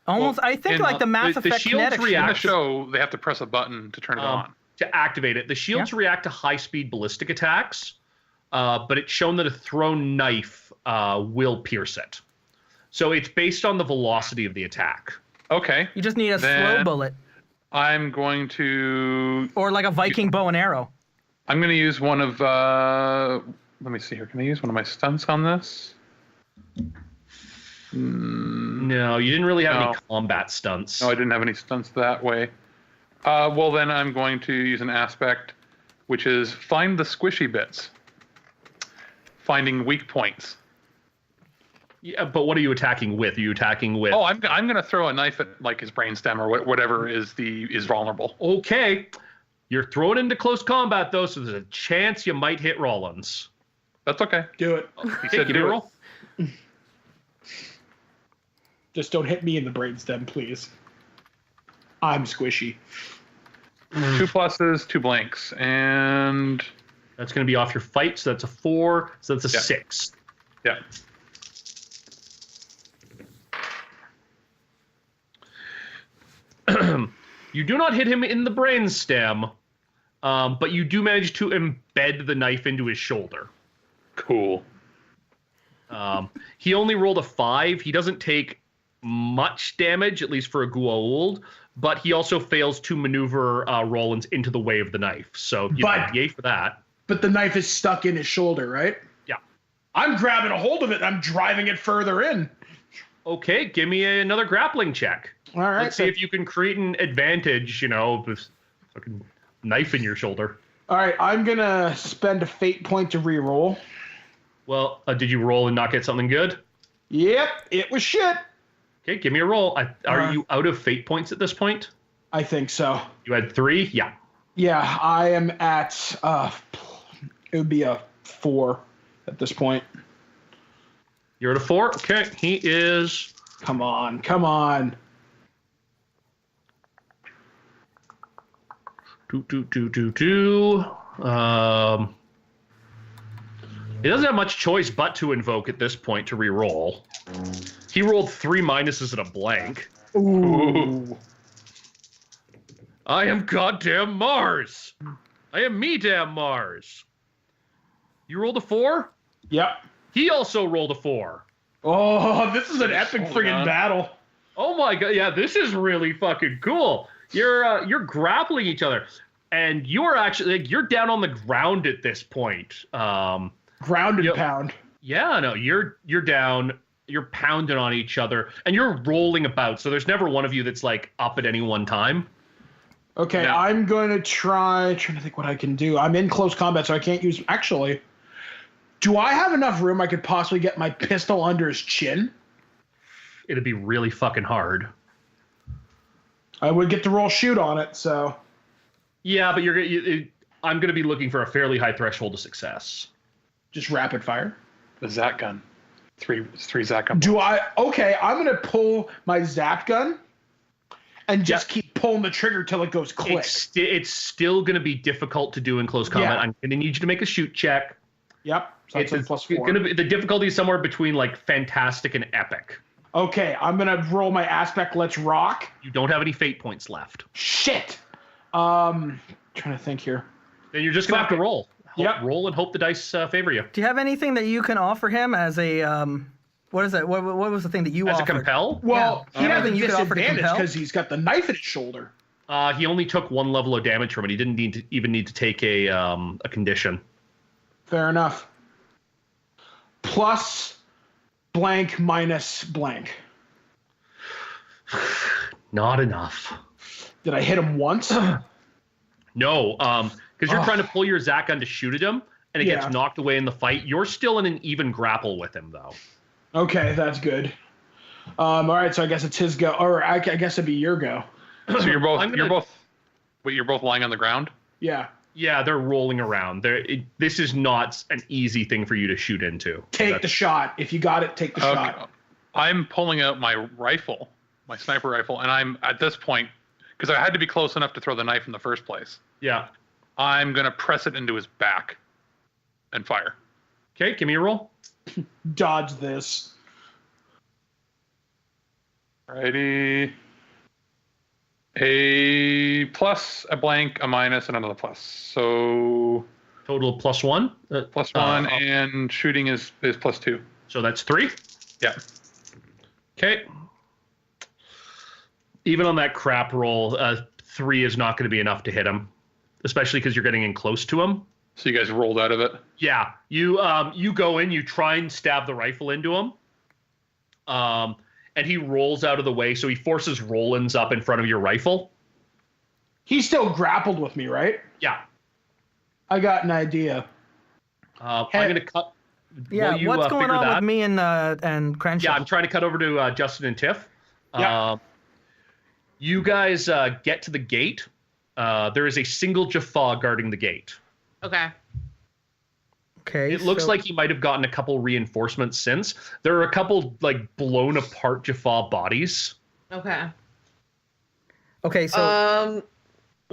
almost. I think like the Mass Effect shields kinetic In the shield. show, they have to press a button to turn it on. to activate it. The shields react to high-speed ballistic attacks, but it's shown that a thrown knife will pierce it. So it's based on the velocity of the attack. Okay. You just need a slow bullet I'm going to. or like a Viking bow and arrow. I'm going to use one of. Let me see here. Can I use one of my stunts on this? No, you didn't really have any combat stunts. No, I didn't have any stunts that way. Well, then I'm going to use an aspect, which is find the squishy bits. Finding weak points. Yeah, but what are you attacking with? Are you attacking with? Oh, I'm going to throw a knife at like his brainstem or whatever is vulnerable. Okay. You're thrown into close combat, though, so there's a chance you might hit Rollins. That's okay. Do it. He said give me a do it. roll. Just don't hit me in the brainstem, please. I'm squishy. 2 pluses, 2 blanks, and That's going to be off your fight, so that's a 4, so that's a 6. yeah. You do not hit him in the brainstem, but you do manage to embed the knife into his shoulder. Cool. He only rolled a 5. He doesn't take much damage, at least for a Goa'uld, but he also fails to maneuver Rollins into the way of the knife. So, yay for that. But the knife is stuck in his shoulder, right? Yeah. I'm grabbing a hold of it. I'm driving it further in. Okay, give me another grappling check. All right. Let's see if you can create an advantage, with fucking knife in your shoulder. All right, I'm going to spend a fate point to re-roll. Well, did you roll and not get something good? Yep, it was shit. Okay, give me a roll. Are you out of fate points at this point? I think so. You had 3? Yeah. Yeah, I am at, it would be a 4 at this point. You're at a 4? Okay, he is... Come on, come on. He doesn't have much choice but to invoke at this point to re-roll. He rolled 3 minuses and a blank. Ooh. I am goddamn Mars. I am me damn Mars. You rolled a 4? Yep. He also rolled a 4. Oh, this is an epic friggin' battle. Oh my god, yeah, this is really fucking cool. You're grappling each other, and you're actually you're down on the ground at this point. Ground and pound. Yeah, no, you're down. You're pounding on each other, and you're rolling about. So there's never one of you that's like up at any one time. Okay, No. I'm going to trying to think what I can do. I'm in close combat, so I can't use. Actually, do I have enough room I could possibly get my pistol under his chin? It'd be really fucking hard. I would get to roll shoot on it, so. Yeah, but I'm going to be looking for a fairly high threshold of success. Just rapid fire. The Zat gun. Three Zat gun. Okay, I'm going to pull my Zap gun and just keep pulling the trigger till it goes click. It's still going to be difficult to do in close combat. Yeah. I'm going to need you to make a shoot check. Yep. So that's a +4. Going to be, the difficulty is somewhere between like fantastic and epic. Okay, I'm going to roll my aspect Let's Rock. You don't have any fate points left. Shit. Trying to think here. Then you're just going to have to roll. Yep. Roll and hope the dice favor you. Do you have anything that you can offer him as a what is that? What was the thing that you As offered? a compel? Well, he has a Anything you could offer to disadvantage compel? because he's got the knife in his shoulder. He only took 1 level of damage from it. He didn't even need to take a condition. Fair enough. Plus blank minus blank. Not enough. Did I hit him once? No, because you're trying to pull your Zat gun to shoot at him, and it Yeah. gets knocked away in the fight. You're still in an even grapple with him, though. Okay, that's good. All right, so I guess it's his go, or I guess it'd be your go. So you're both lying on the ground? Yeah. Yeah, they're rolling around. This is not an easy thing for you to shoot into. Take the shot. If you got it, take the shot. I'm pulling out my rifle, my sniper rifle, and I'm at this point, because I had to be close enough to throw the knife in the first place. Yeah. I'm going to press it into his back and fire. Okay, give me a roll. Dodge this. Alrighty. A plus, a blank, a minus, and another plus. So Total +1. +1, and shooting is +2. So that's 3. Yeah. Okay. Even on that crap roll, 3 is not going to be enough to hit him, especially because you're getting in close to him. So you guys rolled out of it? Yeah. You go in, you try and stab the rifle into him. And he rolls out of the way, so he forces Rollins up in front of your rifle. He's still grappled with me, right? Yeah. I got an idea. I'm going to cut. Yeah, while you, what's going figure on that. with me and Crenshaw? Yeah, I'm trying to cut over to Justin and Tiff. Yeah. You guys get to the gate. There is a single Jaffa guarding the gate. Okay. Okay. It looks so- like he might have gotten a couple reinforcements since. There are a couple like blown apart Jaffa bodies. Okay. Okay, so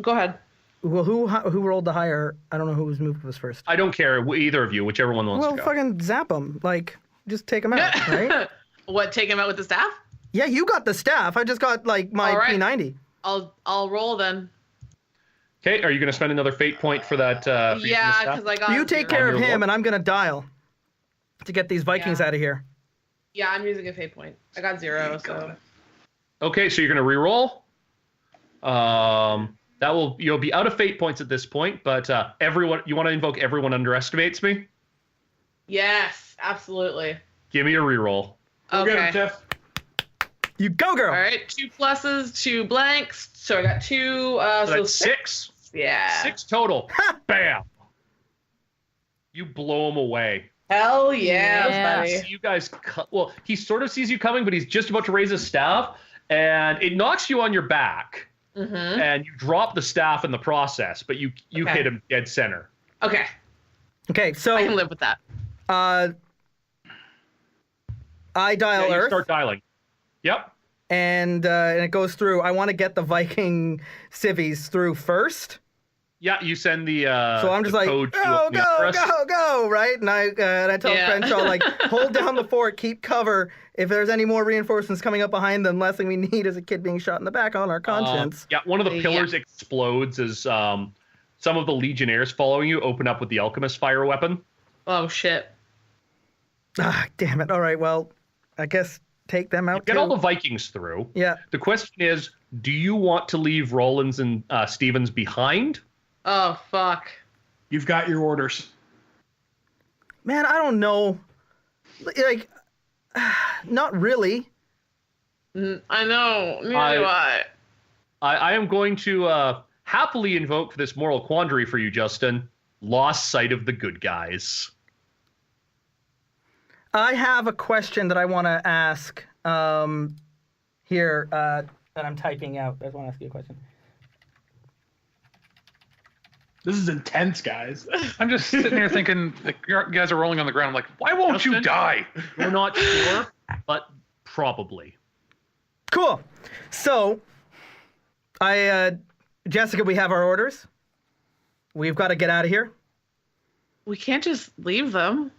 Go ahead. well, who rolled the higher? I don't know whose move was first. I don't care, either of you, whichever one wants Well, to go. fucking zap them. Like, just take them out, right? What? Take him out with the staff? Yeah, you got the staff. I just got like my All right. P90. I'll roll then. Okay, are you going to spend another fate point for that? for using the Yeah, staff? because I got. You take 0. care of your him, roll. and I'm gonna dial to get these Vikings Yeah. out of here. Yeah, I'm using a fate point. I got 0, so. Okay, so you're going to reroll. You'll be out of fate points at this point, but everyone, you want to invoke everyone underestimates me? Yes, absolutely. Give me a reroll. Go get him, Okay. Tiff. You go, girl. All right, 2 pluses, 2 blanks. So I got 2. So So that's 6. Yeah. 6 total. Bam. You blow him away. Hell yeah, Yeah. buddy. See you guys. Well, he sort of sees you coming, but he's just about to raise his staff, and it knocks you on your back, Mm-hmm. and you drop the staff in the process. But you Okay. hit him dead center. Okay, Okay, so I can live with that. I dial Yeah, you Earth, start dialing. Yep. and it goes through. I want to get the Viking civvies through first. Yeah, you send the. So I'm just the like, code to go, the go, press. go, right? And I tell Yeah. Crenshaw, like, hold down the fort, keep cover. If there's any more reinforcements coming up behind them, last thing we need is a kid being shot in the back on our conscience. Yeah, one of the Yeah. pillars explodes as some of the legionnaires following you open up with the alchemist fire weapon. Oh shit. Ah, damn it. All right, well, I guess take them out Get too. all the Vikings through. Yeah. The question is, do you want to leave Rollins and Stevens behind? Oh fuck. You've got your orders. Man, I don't know. Like, not really. I know. Neither do I. I am going to happily invoke this moral quandary for you, Justin. Lost sight of the good guys. I have a question that I want to ask here that I'm typing out. I just want to ask you a question. This is intense, guys. I'm just sitting here thinking, like, you guys are rolling on the ground. I'm like, why won't you Justin? die? We're not sure, but probably. Cool. So, Jessica, we have our orders. We've got to get out of here. We can't just leave them.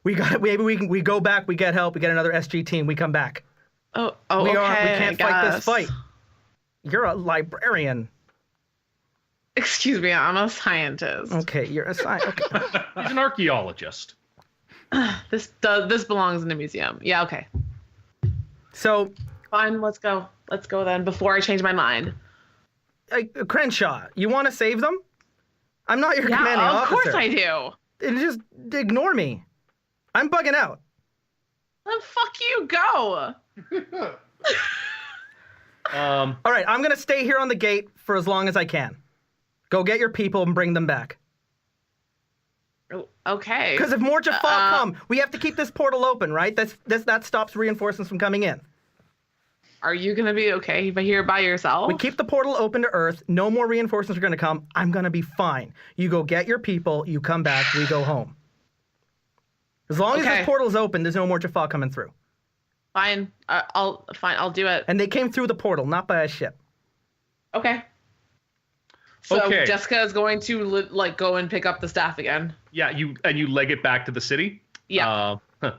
We go back. We get help. We get another SG team. We come back. Oh, We okay. can't fight this guess. fight. You're a librarian. Excuse me, I'm a scientist. Okay, you're a scientist. Okay. He's an archaeologist. This belongs in a museum. Yeah, okay. So, Fine, let's go. Let's go then before I change my mind. Crenshaw, you want to save them? I'm not your Yeah, commanding of officer. course I do. And just ignore me. I'm bugging out. Then fuck you, go. All right, I'm gonna stay here on the gate for as long as I can. Go get your people and bring them back. Okay. Because if more Jaffa come, we have to keep this portal open, right? That stops reinforcements from coming in. Are you gonna be okay here by yourself? We keep the portal open to Earth. No more reinforcements are gonna come. I'm gonna be fine. You go get your people. You come back. We go home. As long as Okay. this portal's open, there's no more Jaffa coming through. Fine. I'll do it. And they came through the portal, not by a ship. Okay. So Okay. Jessica is going to go and pick up the staff again. Yeah, you leg it back to the city. Yeah.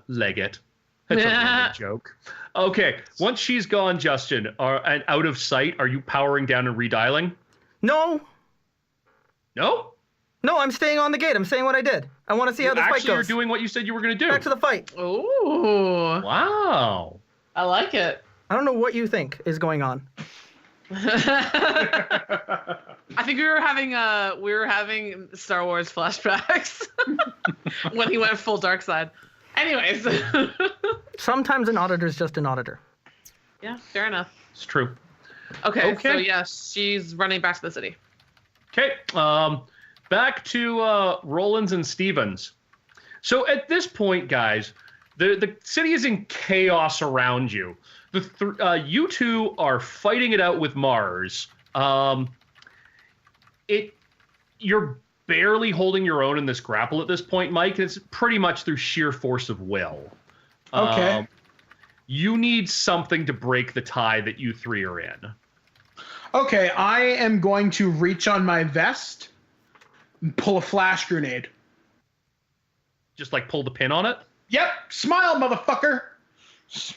Leg it. That's a running joke. Okay, once she's gone, Justin, and out of sight, are you powering down and redialing? No, No. I'm staying on the gate. I'm saying what I did. I want to see how this fight Actually, you're goes. doing what you said you were going to do. Back to the fight. Ooh. Wow. I like it. I don't know what you think is going on. I think we were having Star Wars flashbacks when he went full dark side. Anyways. Sometimes an auditor is just an auditor. Yeah, fair enough. It's true. Okay, so Okay. yes, she's running back to the city. Okay. Back to Rollins and Stevens. So at this point, guys, the city is in chaos around you. You two are fighting it out with Mars. You're barely holding your own in this grapple at this point, Mike. It's pretty much through sheer force of will. Okay. You need something to break the tie that you three are in. Okay, I am going to reach on my vest and pull a flash grenade. Just like pull the pin on it. Yep, smile, motherfucker. It's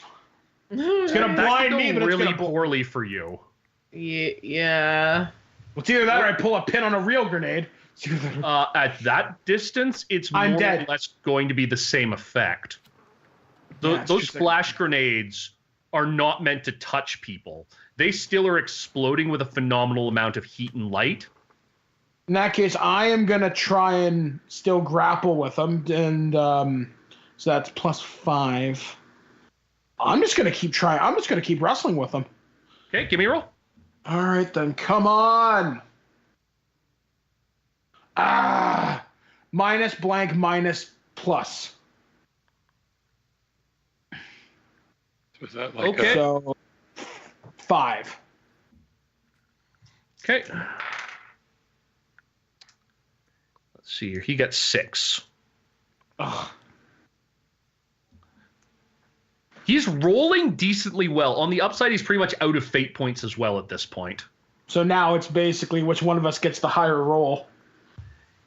gonna That blind could me, go but really it's gonna. poorly for you. Yeah. Well, it's either that or I pull a pin on a real grenade. At that distance, it's I'm more dead. or less going to be the same effect. Yeah, it's Those just flash grenades are not meant to touch people. They still are exploding with a phenomenal amount of heat and light. In that case, I am gonna try and still grapple with him, and so that's +5. I'm just gonna keep trying. I'm just gonna keep wrestling with him. Okay, give me a roll. All right, then. Come on. Minus blank minus plus. Was that like Okay. So 5. Okay. Let's see here. He got 6. Ugh. He's rolling decently well. On the upside, he's pretty much out of fate points as well at this point. So now it's basically which one of us gets the higher roll.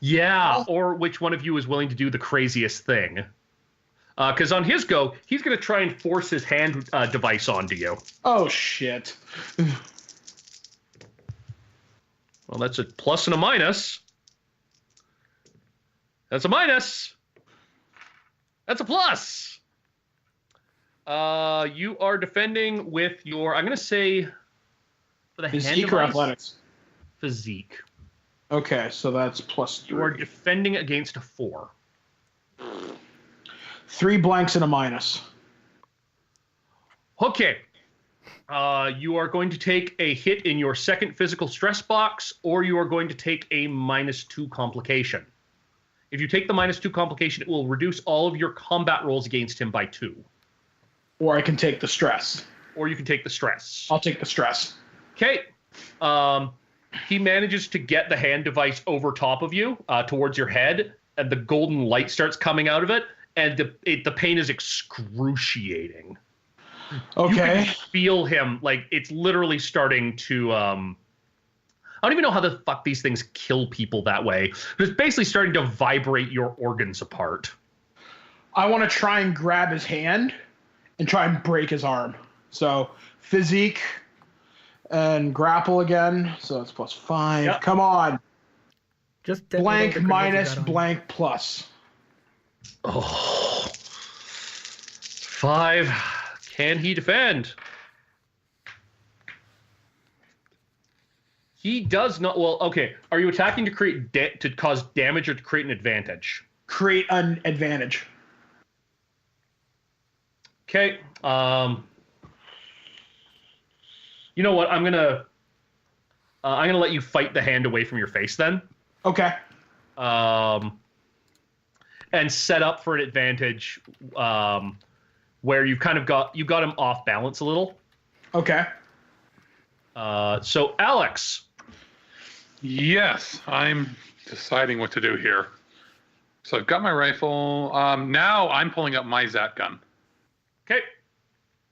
Yeah, or which one of you is willing to do the craziest thing. Because on his go, he's going to try and force his hand device onto you. Oh, shit. Well, that's a plus and a minus. That's a minus. That's a plus. You are defending with your, I'm going to say, for the hand Physique device, or athletics? Physique. Okay, so that's +3. You are defending against a 4. 3 blanks and a minus. Okay. You are going to take a hit in your second physical stress box, or you are going to take a -2 complication. If you take the -2 complication, it will reduce all of your combat rolls against him by 2. Or I can take the stress. Or you can take the stress. I'll take the stress. Okay. He manages to get the hand device over top of you, towards your head, and the golden light starts coming out of it, and the pain is excruciating. Okay. You can feel him, like, it's literally starting to, I don't even know how the fuck these things kill people that way, but it's basically starting to vibrate your organs apart. I want to try and grab his hand and try and break his arm. So, physique and grapple again. So that's +5. Yep. Come on. Just Blank minus blank plus. Oh. 5. Can he defend? He does not. Well, okay. Are you attacking to create to cause damage or to create an advantage? Create an advantage. Okay. You know what? I'm gonna let you fight the hand away from your face then. Okay. And set up for an advantage where you've kind of got him off balance a little. Okay. So Alex. Yes, I'm deciding what to do here. So I've got my rifle. Now I'm pulling up my Zat gun. Okay.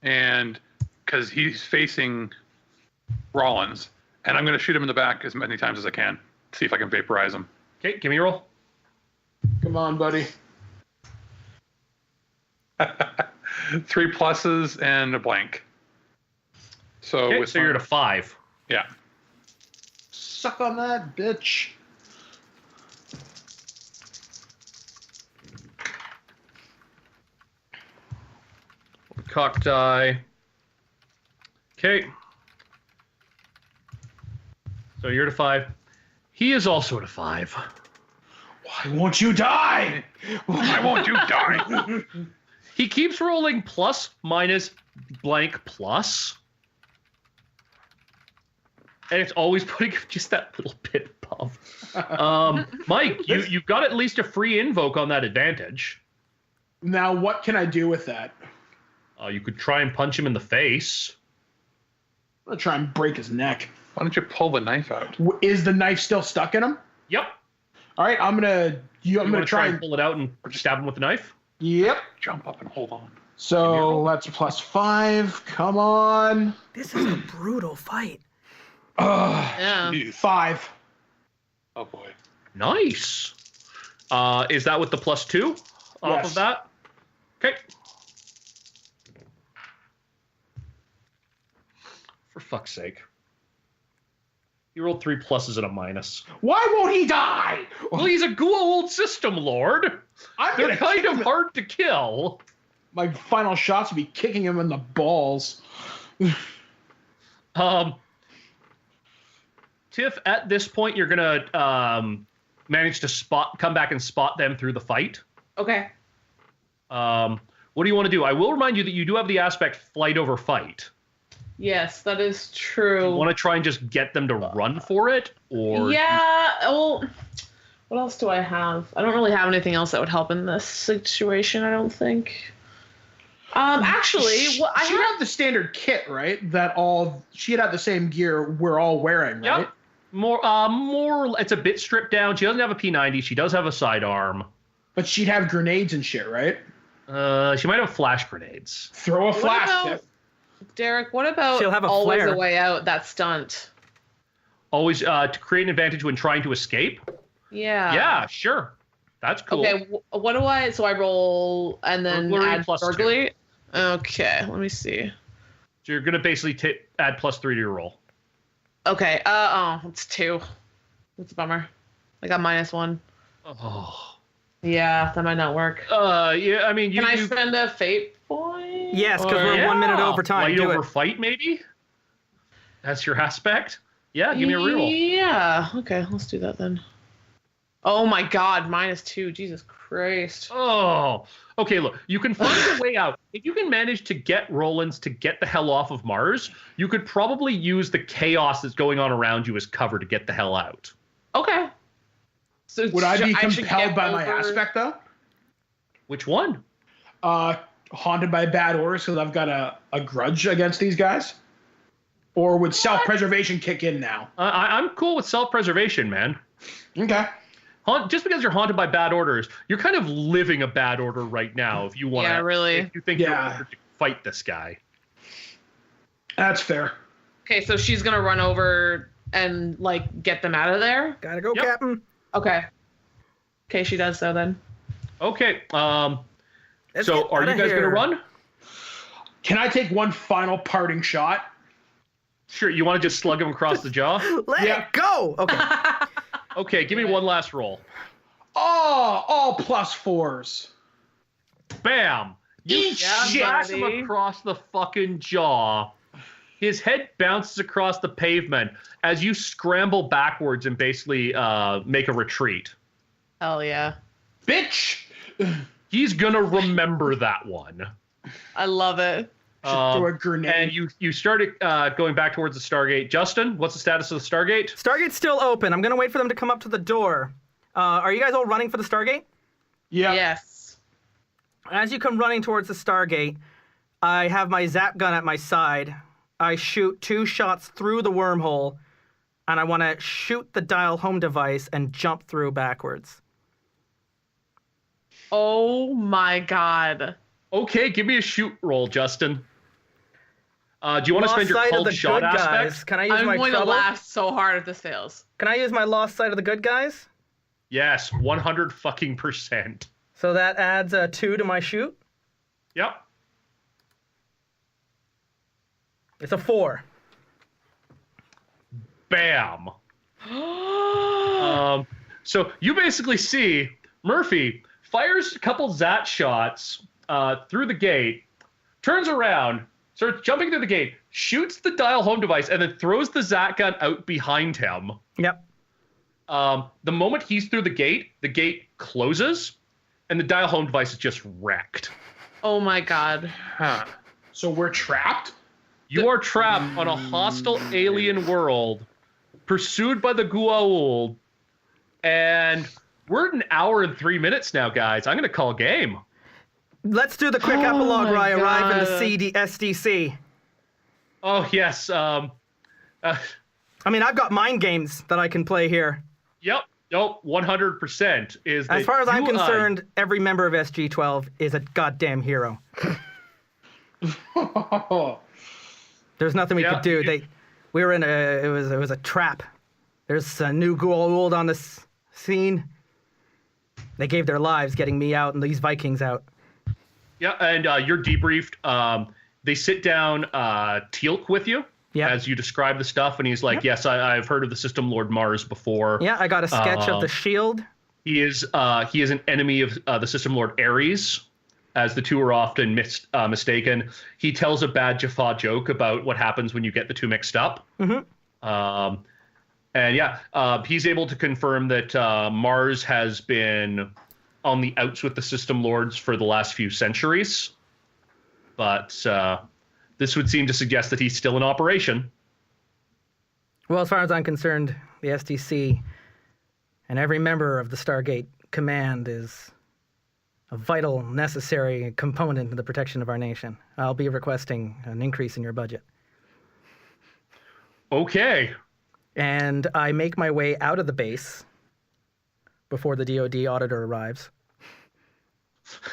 And because he's facing Rollins, and I'm going to shoot him in the back as many times as I can. See if I can vaporize him. Okay, give me a roll. Come on, buddy. 3 pluses and a blank. So, Okay, so you're at a 5. Yeah. Suck on that, bitch. Cock die. Okay. So you're at a 5. He is also at a 5. Why won't you die? Why won't you die? He keeps rolling plus, minus, blank, plus. And it's always putting just that little bit above. Mike, you've got at least a free invoke on that advantage. Now, what can I do with that? You could try and punch him in the face. I'm going to try and break his neck. Why don't you pull the knife out? Is the knife still stuck in him? Yep. All right, I'm going to try and pull it out and stab him with the knife? Yep. Jump up and hold on. So that's a +5. Come on. This is a brutal fight. Yeah. 5. Oh boy. Nice. Is that with the +2 off Yes. of that? Okay. For fuck's sake. You rolled 3 pluses and a minus. Why won't he die? Well, he's a Goa'uld system lord. They're gonna kind kick of him. hard to kill. My final shots would be kicking him in the balls. Tiff, at this point, you're gonna manage to come back and spot them through the fight. Okay. What do you want to do? I will remind you that you do have the aspect flight over fight. Yes, that is true. You want to try and just get them to run for it, or yeah. Well, what else do I have? I don't really have anything else that would help in this situation. I don't think. Actually, well, She'd have the standard kit, right? She'd have the same gear we're all wearing, right? Yep. More. It's a bit stripped down. She doesn't have a P90. She does have a sidearm. But she'd have grenades and shit, right? She might have flash grenades. Throw a flash. About, Derek, what about She'll have a always flare. a way out, that stunt? Always to create an advantage when trying to escape. Yeah. Yeah, sure. That's cool. Okay, what do I... So I roll and then Burglary add plus burglary? Okay, let me see. So you're going to basically add +3 to your roll. Okay, it's 2. That's a bummer. I got -1. Oh. Yeah, that might not work. Yeah, I mean... Can I spend a fate point? Yes, because we're 1 minute over time. Fight Do over it. fight, maybe? That's your aspect? Yeah, give me a reroll. Yeah, okay, let's do that then. Oh my god, -2. Jesus Christ. Oh, okay, look, you can find a way out. If you can manage to get Rollins to get the hell off of Mars, you could probably use the chaos that's going on around you as cover to get the hell out. Okay. So Would I be should compelled get by my over- aspect, though? Which one? Haunted by bad orders because I've got a grudge against these guys? Or would self-preservation kick in now? I'm cool with self-preservation, man. Okay. Just because you're haunted by bad orders, you're kind of living a bad order right now if you want to. Yeah, really. If you think you're ordered to fight this guy. That's fair. Okay, so she's gonna run over and like get them out of there. Gotta go, Yep. Captain. Okay. Okay, she does so then. Okay. Let's So get are you outta guys going to here. run? Can I take one final parting shot? Sure. You want to just slug him across the jaw? Let Yeah. it go. Okay. Okay, give me one last roll. Oh, all +4s. Bam! You Eat shit. smack him buddy. across the fucking jaw. His head bounces across the pavement as you scramble backwards and basically make a retreat. Hell yeah. Bitch! He's gonna remember that one. I love it. Throw a grenade. And you started going back towards the Stargate. Justin, what's the status of the Stargate? Stargate's still open. I'm gonna wait for them to come up to the door. Are you guys all running for the Stargate? Yeah. Yes. As you come running towards the Stargate, I have my zap gun at my side. I shoot 2 shots through the wormhole, and I want to shoot the dial home device and jump through backwards. Oh my god. Okay, give me a shoot roll, Justin. Do you want to Lost spend your sight of cold the shot good guys. aspect? Can I use I'm my going trouble? to laugh so hard if this fails. Can I use my lost sight of the good guys? Yes, 100%. So that adds a 2 to my shoot. Yep. It's a 4. Bam. So you basically see Murphy fires a couple Zat shots through the gate, turns around, starts jumping through the gate, shoots the dial home device, and then throws the Zat gun out behind him. Yep. The moment he's through the gate closes, and the dial home device is just wrecked. Oh my god. Huh. So we're trapped? You are trapped on a hostile alien world, pursued by the Goa'uld, and we're at 1 hour and 3 minutes now, guys. I'm going to call game. Let's do the quick Oh epilogue where my I arrive in the God. SDC. Oh, yes. I mean, I've got mind games that I can play here. Yep. Nope. 100% is. As far as I'm you, concerned, every member of SG-12 is a goddamn hero. There's nothing we could do. We were in it was a trap. There's a new Goa'uld on this scene. They gave their lives getting me out and these Vikings out. Yeah, and you're debriefed. They sit down Teal'c with you as you describe the stuff, and he's like, "Yes, I've heard of the System Lord Mars before." Yeah, I got a sketch of the shield. He is an enemy of the System Lord Ares, as the two are often mistaken. He tells a bad Jaffa joke about what happens when you get the two mixed up. Mm-hmm. And he's able to confirm that Mars has been on the outs with the system lords for the last few centuries. But this would seem to suggest that he's still in operation. Well, as far as I'm concerned, the SDC and every member of the Stargate Command is a vital, necessary component in the protection of our nation. I'll be requesting an increase in your budget. Okay. And I make my way out of the base before the DoD auditor arrives.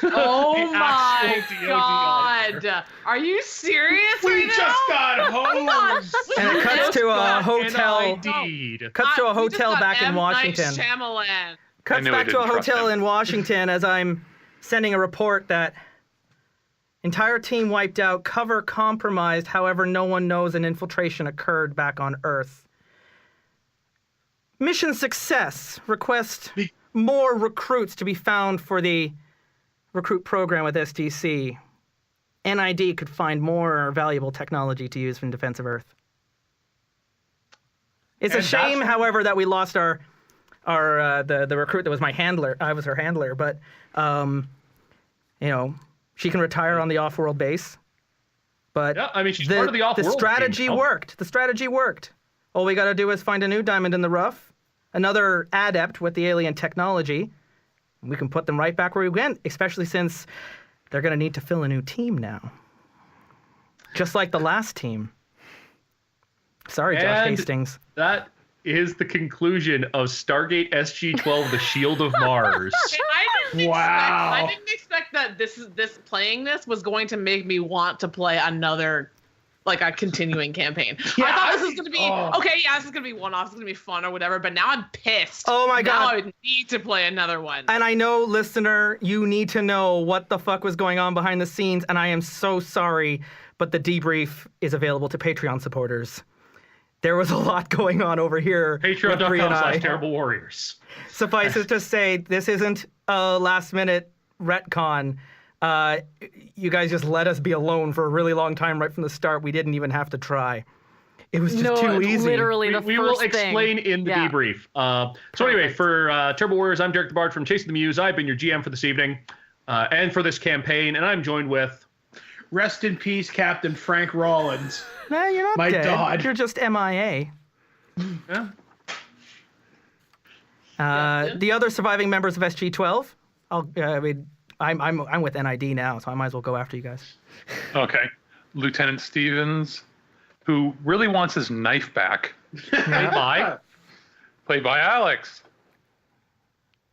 Oh The my actual DoD auditor. God! Are you serious We right now? just got hosed. And it cuts to a Got hotel. NID'd. Cuts to a We just hotel got back in M. Washington. Night Shyamalan. Cuts knew I back to a didn't trust hotel him. in Washington as I'm sending a report that entire team wiped out, cover compromised, however no one knows an infiltration occurred back on Earth. Mission success. Request more recruits to be found for the recruit program with SDC. NID could find more valuable technology to use in defense of Earth. It's a And shame, that's- however, that we lost the recruit that was my handler. I was her handler, but she can retire on the off-world base. But Yeah, I mean, she's part of the off-world The team, strategy so- worked. The strategy worked. All we got to do is find a new diamond in the rough, another adept with the alien technology. We can put them right back where we went, especially since they're going to need to fill a new team now. Just like the last team. Sorry, Josh And Hastings. that is the conclusion of Stargate SG-12, The Shield of Mars. Wow. I didn't expect that playing this was going to make me want to play another, like a continuing campaign. Yeah, I thought this was going to be oh. okay. Yeah, this is going to be one-off. It's going to be fun or whatever. But now I'm pissed. Oh my Now God. I need to play another one. And I know, listener, you need to know what the fuck was going on behind the scenes, and I am so sorry, but the debrief is available to Patreon supporters. There was a lot going on over here. with Bree and I. Patreon.com/Terrible Warriors. Suffice it to say, this isn't a last-minute retcon. You guys just let us be alone for a really long time right from the start. We didn't even have to try. It was just too easy. Literally the We first will thing. explain in the Yeah. debrief. So anyway, for Terrible Warriors, I'm Derek the Bard from Chasing the Muse. I've been your GM for this evening and for this campaign, and I'm joined with... Rest in peace, Captain Frank Rollins. Nah, you're not My dead. Dodd. You're just MIA. Yeah. The other surviving members of SG-12. I'm with NID now, so I might as well go after you guys. Okay. Lieutenant Stevens, who really wants his knife back, Bye. played by Alex.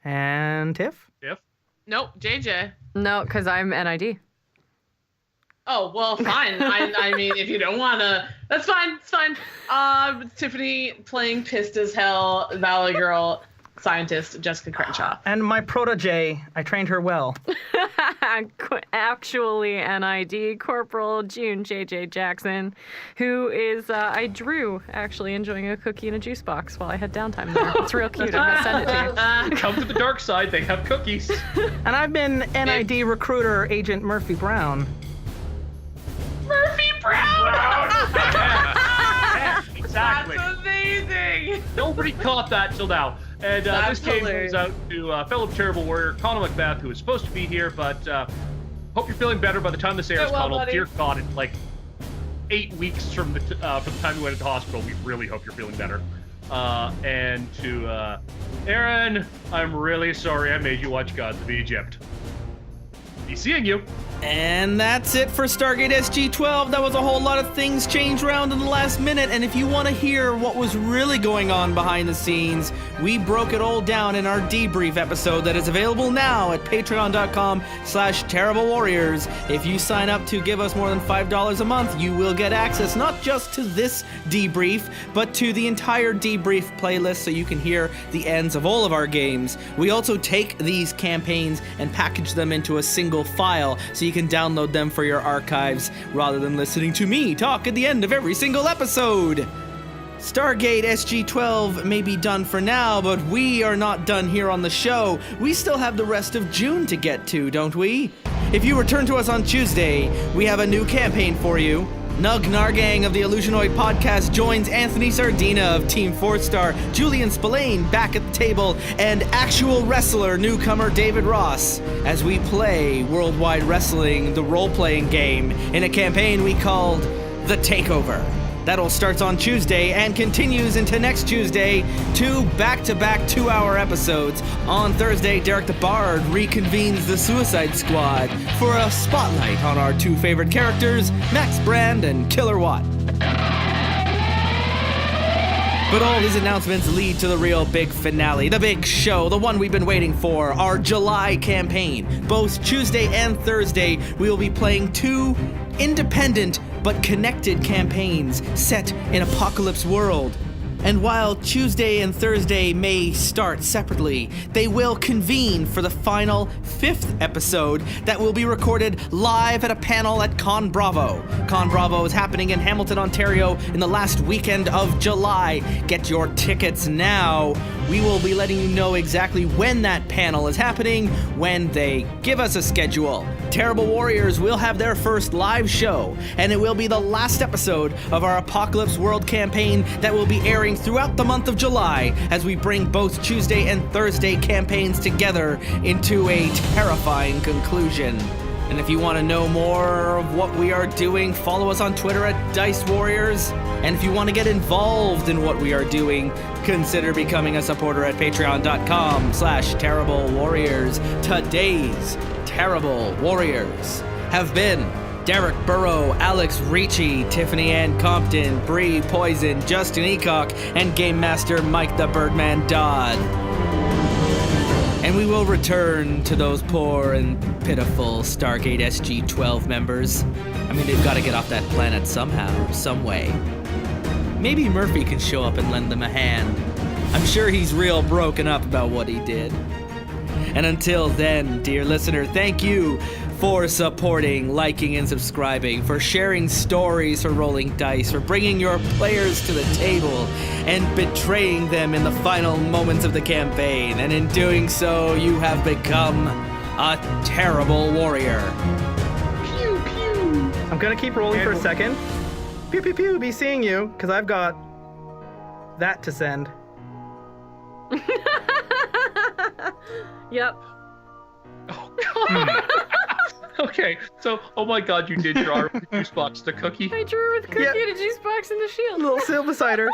And Tiff. Tiff. Nope, JJ. No, because I'm NID. Oh, well, fine. I mean, if you don't want to, that's fine. It's fine. Tiffany playing pissed as hell, Valley Girl, scientist, Jessica Crenshaw. And my protege, I trained her well. Actually, NID Corporal June JJ Jackson, who is I drew actually enjoying a cookie in a juice box while I had downtime there. It's real cute. I'm gonna send it to you. Come to the dark side. They have cookies. And I've been NID recruiter Agent Murphy Brown. Murphy Brown! Yeah, exactly. That's amazing! Nobody caught that till now. And That's this game hilarious. goes out to fellow Terrible Warrior Connell Macbeth, who is supposed to be here, but hope you're feeling better by the time this airs, Get well, Connell. buddy. Dear God, it's like 8 weeks from the time you went into hospital. We really hope you're feeling better. And to Aaron, I'm really sorry I made you watch Gods of Egypt. Be seeing you. And that's it for Stargate SG-12. That was a whole lot of things changed around in the last minute, and if you want to hear what was really going on behind the scenes, we broke it all down in our debrief episode that is available now at patreon.com/Terrible Warriors. If you sign up to give us more than $5 a month, you will get access not just to this debrief, but to the entire debrief playlist so you can hear the ends of all of our games. We also take these campaigns and package them into a single file so you can download them for your archives rather than listening to me talk at the end of every single episode. Stargate SG-12 may be done for now, but we are not done here on the show. We still have the rest of June to get to, don't we? If you return to us on Tuesday, we have a new campaign for you. Nug Nargang of the Illusionoid podcast joins Anthony Sardina of Team 4-Star, Julian Spillane back at the table, and actual wrestler newcomer David Ross as we play Worldwide Wrestling, the role-playing game, in a campaign we called The Takeover. That all starts on Tuesday and continues into next Tuesday, 2 back-to-back 2-hour episodes. On Thursday, Derek the Bard reconvenes the Suicide Squad for a spotlight on our 2 favorite characters, Max Brand and Killer Watt. But all these announcements lead to the real big finale, the big show, the one we've been waiting for, our July campaign. Both Tuesday and Thursday, we will be playing 2 independent but connected campaigns set in Apocalypse World. And while Tuesday and Thursday may start separately, they will convene for the final 5th episode that will be recorded live at a panel at Con Bravo. Con Bravo is happening in Hamilton, Ontario in the last weekend of July. Get your tickets now. We will be letting you know exactly when that panel is happening, when they give us a schedule. Terrible Warriors will have their first live show, and it will be the last episode of our Apocalypse World campaign that will be airing throughout the month of July as we bring both Tuesday and Thursday campaigns together into a terrifying conclusion. And if you want to know more of what we are doing, follow us on Twitter at Dice Warriors. And if you want to get involved in what we are doing, consider becoming a supporter at patreon.com/Terrible Warriors. Today's Terrible Warriors have been Derek Burrow, Alex Ricci, Tiffany Ann Compton, Bree Poisonne, Justin Ecock, and Game Master Mike the Birdman Dodd. And we will return to those poor and pitiful Stargate SG-12 members. I mean, they've got to get off that planet somehow, some way. Maybe Murphy can show up and lend them a hand. I'm sure he's real broken up about what he did. And until then, dear listener, thank you for supporting, liking, and subscribing, for sharing stories, for rolling dice, for bringing your players to the table, and betraying them in the final moments of the campaign. And in doing so, you have become a terrible warrior. Pew, pew. I'm gonna keep rolling for a second. Pew, pew, pew, be seeing you, because I've got that to send. Yep. Oh, God. Okay, so, oh my God, you did draw with the juice box, the cookie. I drew with cookie Yep. and a juice box and the shield. Little silver cider.